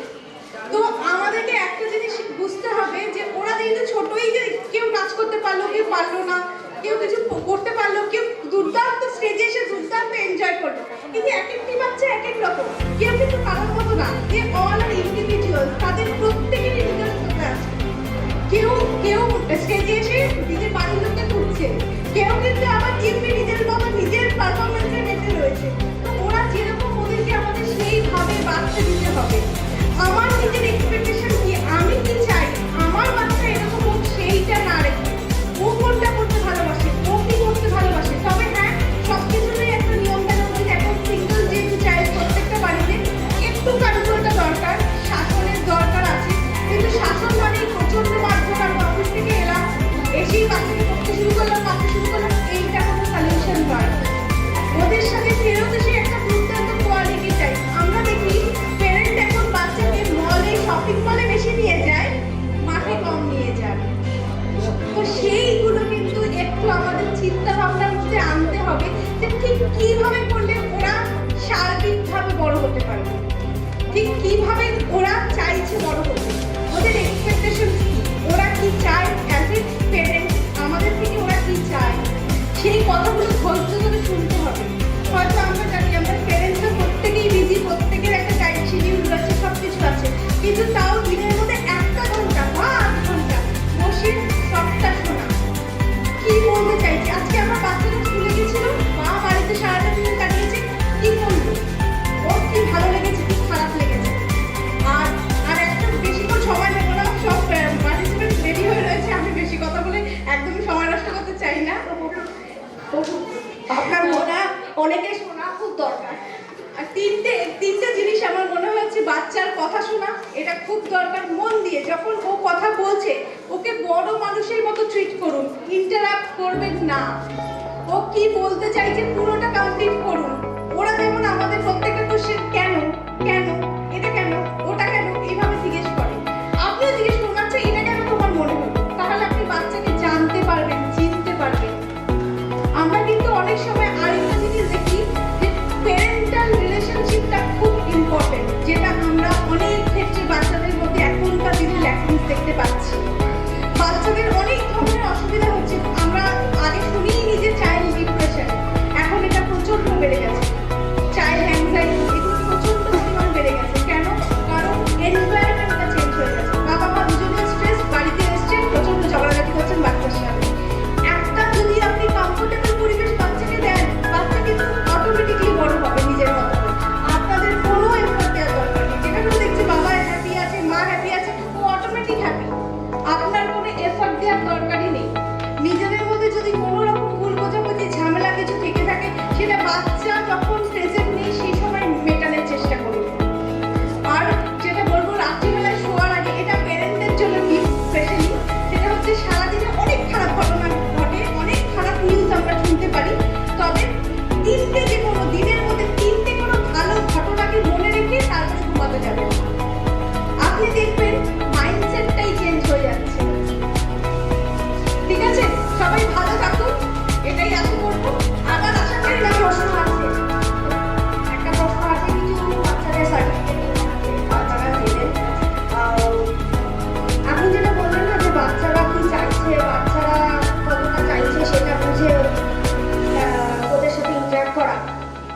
Speaker 6: তো আমাদেরকে একটা জিনিস বুঝতে হবে যে ওরা যেহেতু ছোটই, যে কেউ নাচ করতে পারলো, কেউ পারলো না, কেউ কিছু করতে পারলো, কেউ দুর্দান্ত স্টেজে এসে দুর্দান্ত এনজয় করলো, কিন্তু এক একটি বাচ্চা এক এক রকম, কেউ কিন্তু কারোর মতো না। দে অল আর ইন্ডিভিজুয়াল, তাদের প্রত্যেকেরই নিজস্বতা আছে। কেউ কেউ স্টেজে এসে নিজের বাড়ির লোককে তুলছে, কেউ কিন্তু আবার এমনি নিজের মতো নিজের পারফরমেন্সে মেতে রয়েছে। তো ওরা যেরকম, ওদেরকে আমাদের সেইভাবে বাচ্চা দিতে হবে। আমার নিজের এক্সপেকটেশন কি, আমি কি চাই আমার বাচ্চা এরকম হোক, সেইটা না রেখে ও কোনটা করতে ভালোবাসে, ও কি করতে ভালোবাসে। তবে হ্যাঁ, সব কিছুরই একটা নিয়ম মেনে চলছে। এখন সিঙ্গল যেহেতু চাইল্ড, প্রত্যেকটা বাড়িতে একটু কন্ট্রোলটা দরকার, শাসনের দরকার আছে। কিন্তু শাসন মানেই প্রচন্ড মাধ্যম। আমি অফিস থেকে এলাম, এসেই বাচ্চাকে করতে শুরু করলাম, এইটা কোনো সলিউশন নয়। ওদের সাথে ফেরত এসে একটা দুর্দান্ত কোয়ালিটি চাই। আমরা দেখি প্যারেন্ট এখন বাচ্চাকে মলে, শপিং মলে বেশি নিয়ে যায়, মাঠে কম নিয়ে যায়। তো সেইগুলো কিন্তু একটু আমাদের চিন্তা ভাবনার মধ্যে আনতে হবে যে ঠিক কিভাবে করলে ওরা সার্বিকভাবে বড় হতে পারবে, ঠিক কিভাবে ওরা চাইছে বড় হতে, ওদের এক্সপেকটেশন কি, ওরা কি চায় অ্যাজ এ প্যারেন্ট আমাদের থেকে, ওরা কি চায়, সেই কথাগুলো ধৈর্য ধরে শুনতে হবে। হয়তো আমরা জানি আমরা প্যারেন্টসরা প্রত্যেকেই বিজি, প্রত্যেকের একটা টাইম শিডিউল রয়েছে, সব কিছু আছে, কিন্তু তাও দিনের মধ্যে 1 ঘন্টা বা 8 ঘন্টা বসে সবটা শোনা, কি বলতে চাইছে। আজকে আমার বাচ্চারা স্কুলে গেছিল, মা বাড়িতে সারাটা দিন কাটিয়েছে, কি বলবো, ওর কি ভালো লেগেছে, কি খারাপ লেগেছে। আর একটা বেশিক্ষণ সময় নেবো না, সব পার্টিসিপেন্ট রেডি হয়ে রয়েছে। আমি বেশি কথা বলে একদমই সময় নষ্ট করতে চাই না।
Speaker 1: আপনার মনে অনেকে শোনা খুব দরকার।
Speaker 6: আর তিনটে জিনিস আমার মনে হচ্ছে, বাচ্চার কথা শোনা, এটা খুব দরকার। মন দিয়ে যখন ও কথা বলছে, ওকে বড় মানুষের মতো ট্রিট করুন, ইন্টারাপ্ট করবেন না। ও কি বলতে চাইছে পুরোটা কমপ্লিট করুন। ওরা যেমন আমাদের প্রত্যেকটা কোশ্চেন কেন কেন, এটা কেন, ওটা কেন, এইভাবে জিজ্ঞেস করে, আপনিও জিজ্ঞেস করুন, আচ্ছা এটা কেন তোমার মনে হলো। তাহলে আপনি বাচ্চাকে জানতে পারবেন, চিনতে পারবেন। আমরা কিন্তু অনেক সময় আরেকটা জিনিস দেখি যে প্যারেন্টাল রিলেশনশিপটা খুব ইম্পর্টেন্ট, যেটা আমরা অনেক ক্ষেত্রে বাচ্চাদের মধ্যে এখনকার দিনে ল্যাকিংস দেখতে পাচ্ছি। বাচ্চাদের অনেক ধরনের অসুবিধা হচ্ছে। আমরা আগে শুনিনি যে চাইল্ড ডিপ্রেশন, এখন এটা প্রচুর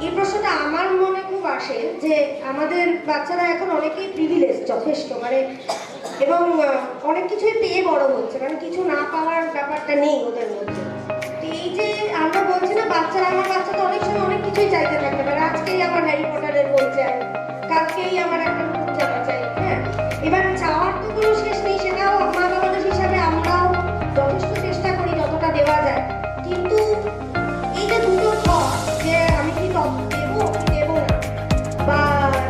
Speaker 1: এই প্রশ্নটা আমার মনে খুব আসে যে আমাদের বাচ্চারা এখন অনেকেই প্রিভিলেজ যথেষ্ট, মানে এবং অনেক কিছুই পেয়ে বড় হচ্ছে, মানে কিছু না পাওয়ার ব্যাপারটা নেই ওদের মধ্যে। তো এই যে আমরা বলছি না বাচ্চারা, আমার বাচ্চা তো অনেক সময় অনেক কিছুই চাইতে থাকতে পারে, আজকেই আমার হ্যারি পটারের বই চাই, কালকেই আমার একটা নতুন জামা চাই। হ্যাঁ, এবার চাওয়ার তো কোনো শেষ নেই, সেটাও মা বাবাদের হিসাবে আমরাও যথেষ্ট চেষ্টা করি যতটা দেওয়া যায়। কিন্তু এই যে দুটো থট, যে আমি কি দেবো কি দেবো না, বা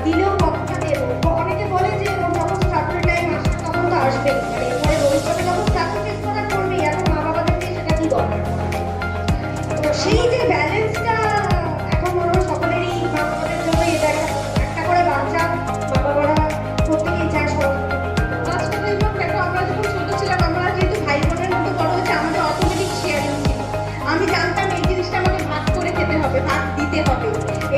Speaker 1: দিলেও কতটা দেবো, অনেকে বলে যে ওর যখন স্টার্টার টাইম আসবে তখন তো আসবেই, মানে এরপরে ভবিষ্যতে যখন স্টার্টার টেস্ট করা করবেই, এখন মা বাবাদেরকে সেটা কি দরকার। তো সেই যে ব্যালেন্সটা এখন মনে হয় সকলেরই মা বাবাদের জন্যই, এটা একটা করে বাচ্চা মা বাবারা প্রত্যেকেই চায় সব।
Speaker 6: বাস্তবে এবং দেখো, আমরা যখন ছোট ছিলাম, আমরা যেহেতু ভাই বোনের মতো বড় হয়েছে, আমাদের অটোমেটিক শেয়ারিং ছিল। আমি জানতাম এই জিনিসটা আমাকে ভাগ করে খেতে হবে, ভাগ দিতে হবে,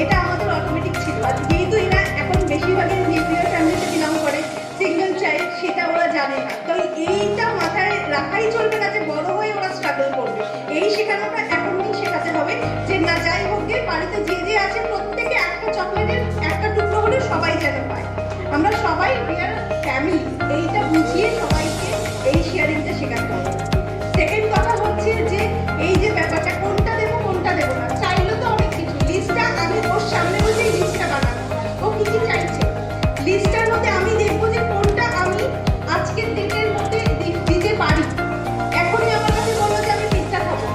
Speaker 6: এটা আমাদের অটোমেটিক ছিল। আর যেহেতু এরা এখন বেশিরভাগই নিউক্লিয়ার ফ্যামিলিতে বিলং করে, সিঙ্গেল চাইল্ড, সেটা ওরা জানে না। তো এইটা মাথায় রাখাই চলবে না যে বড় হয়ে ওরা স্ট্রাগল করবে। এই শেখানোটা এখনই শেখাতে হবে যে না, যাই হোক গে, বাড়িতে যে যে আছে প্রত্যেকে একটা চকলেটের একটা টুকরো হলে সবাই যেন পায়। আমরা সবাই ডিয়ার ফ্যামিলি, এইটা বুঝিয়ে সবাইকে এই শেয়ারিংটা শেখাতে হবে। সেকেন্ড কথা হচ্ছে যে এই যে ব্যাপারটা, কোনটা দেবো কোনটা দেবো না, চাইলে তো অনেক কিছু, লিস্টটা আমি ওর সামনে বসে লিস্টটা বানাবো, ও কি কি চাইছে, লিস্টটার মধ্যে আমি দেখবো যে কোনটা আমি আজকের ডেটের মধ্যে দিতে পারি। এখনই আমার কাছে বললো যে আমি পিৎজা খাবো,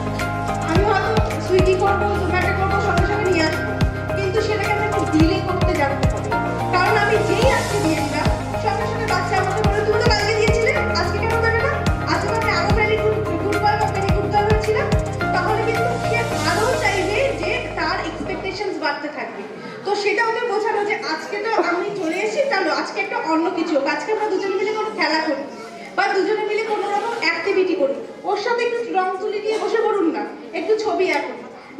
Speaker 6: আমি হয়তো সুইগি করবো, জোম্যাটো করবো, সঙ্গে সঙ্গে নিয়ে আসবো, কিন্তু সেটাকে আমি একটু ডিলে করতে জানতে হবে। কারণ আমি যেই আজকে দিয়ে দিলাম, সঙ্গে সঙ্গে বাচ্চা আমাকে বলে তুমি তো কালকে দিয়েছিলে, আজকে কেন দেবে না, আজকে তো আমি আরো ভেরি গুড বয় বা ভেরি গুড গার্ল হচ্ছিলাম। তাহলে কিন্তু সে আরো চাইবে যে তার এক্সপেকটেশনস বাড়তে থাকবে। তো সেটা ওদের বোঝানো যে আজকে তো আমি চলে এসেছি, তাহলে আজকে একটা অন্য কিছু হোক, আজকে আমরা দুজনে মিলে কোনো খেলা করি বা দুজনে মিলে কোনো রকম অ্যাক্টিভিটি করি, ওর সাথে একটু রং তুলি দিয়ে বসে পড়ুন না, একটু ছবি আঁকুন।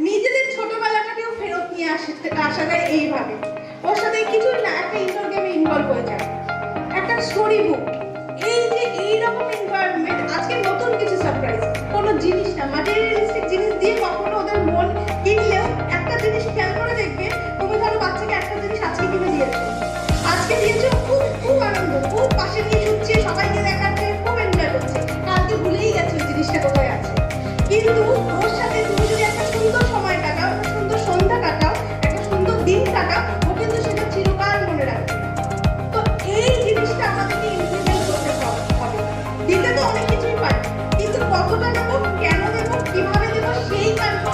Speaker 6: নিজেদের ছোটবেলাটাকেও ফেরত নিয়ে আসা যায় এইভাবে। ওর সাথে কিছুই না, একটা ইনডোর গেমে ইনভলভ হয়ে যায়, একটা স্টোরি বুক, এই যে এইরকম এনভায়রনমেন্ট। আজকে নতুন কিছু সারপ্রাইজ, কোনো জিনিস না, ম্যাটেরিয়ালিস্টিক জিনিস দিয়ে কখনো ওদের মন কিনলেও একটা জিনিস খেয়াল করে দেখবে, তুমি ধরো বাচ্চাকে একটা জিনিস আজকে কিনে দিয়েছো, আজকে দিয়েছো, খুব খুব আনন্দ, খুব পাশে নিয়ে ছুটছে, সবাইকে দেখাচ্ছে, খুব এনজয় করছে, কালকে ভুলেই গেছে ওই জিনিসটা কোথায় আছে। কিন্তু ওর সাথে তুমি যদি একটা সুন্দর সময় কাটাও, একটা সুন্দর সন্ধ্যা কাটাও, একটা সুন্দর দিন কাটাও, ও কিন্তু সেটা চিরকাল মনে রাখবে। তো এই জিনিসটা আমাদেরকে ইমপ্লিমেন্ট করতে হবে। দিতে তো অনেক কিছুই পারে, কিন্তু কতটা দেবো, কেন দেবো, কিভাবে দেবো, সেই কনফার্ম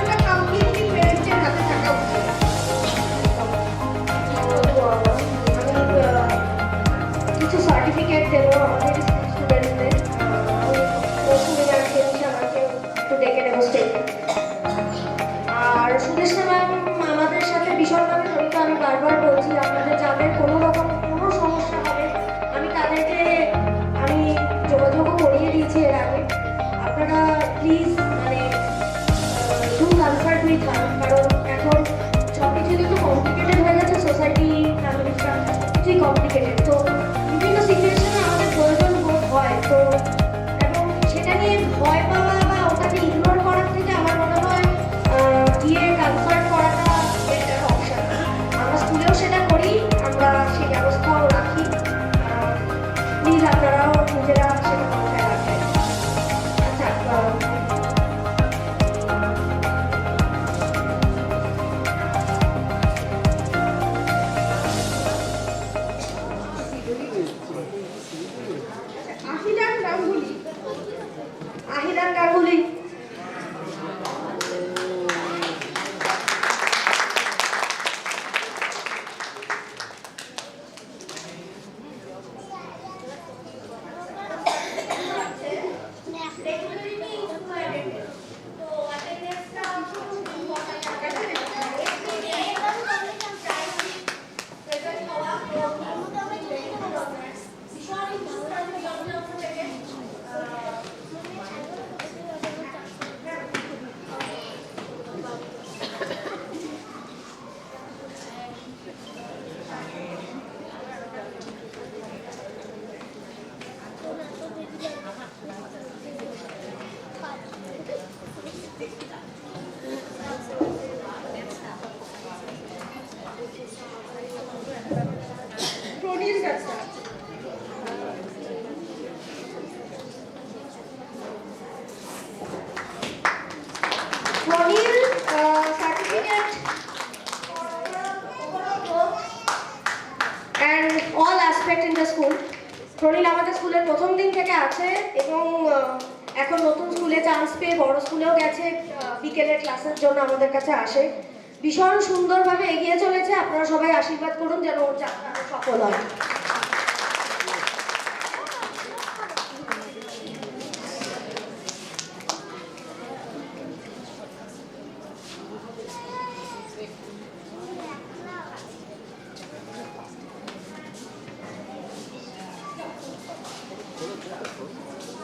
Speaker 6: আচ্ছা
Speaker 1: Pronil certificate and all aspect in the school. প্রনিল আমাদের স্কুলের প্রথম দিন থেকে আছে এবং এখন নতুন স্কুলে চান্স পেয়ে বড় স্কুলেও গেছে, বিকেলের ক্লাসের জন্য আমাদের কাছে আসে। ভীষণ সুন্দরভাবে এগিয়ে চলেছে, আপনারা সবাই আশীর্বাদ করুন যেন ওর যাত্রা সফল হয়।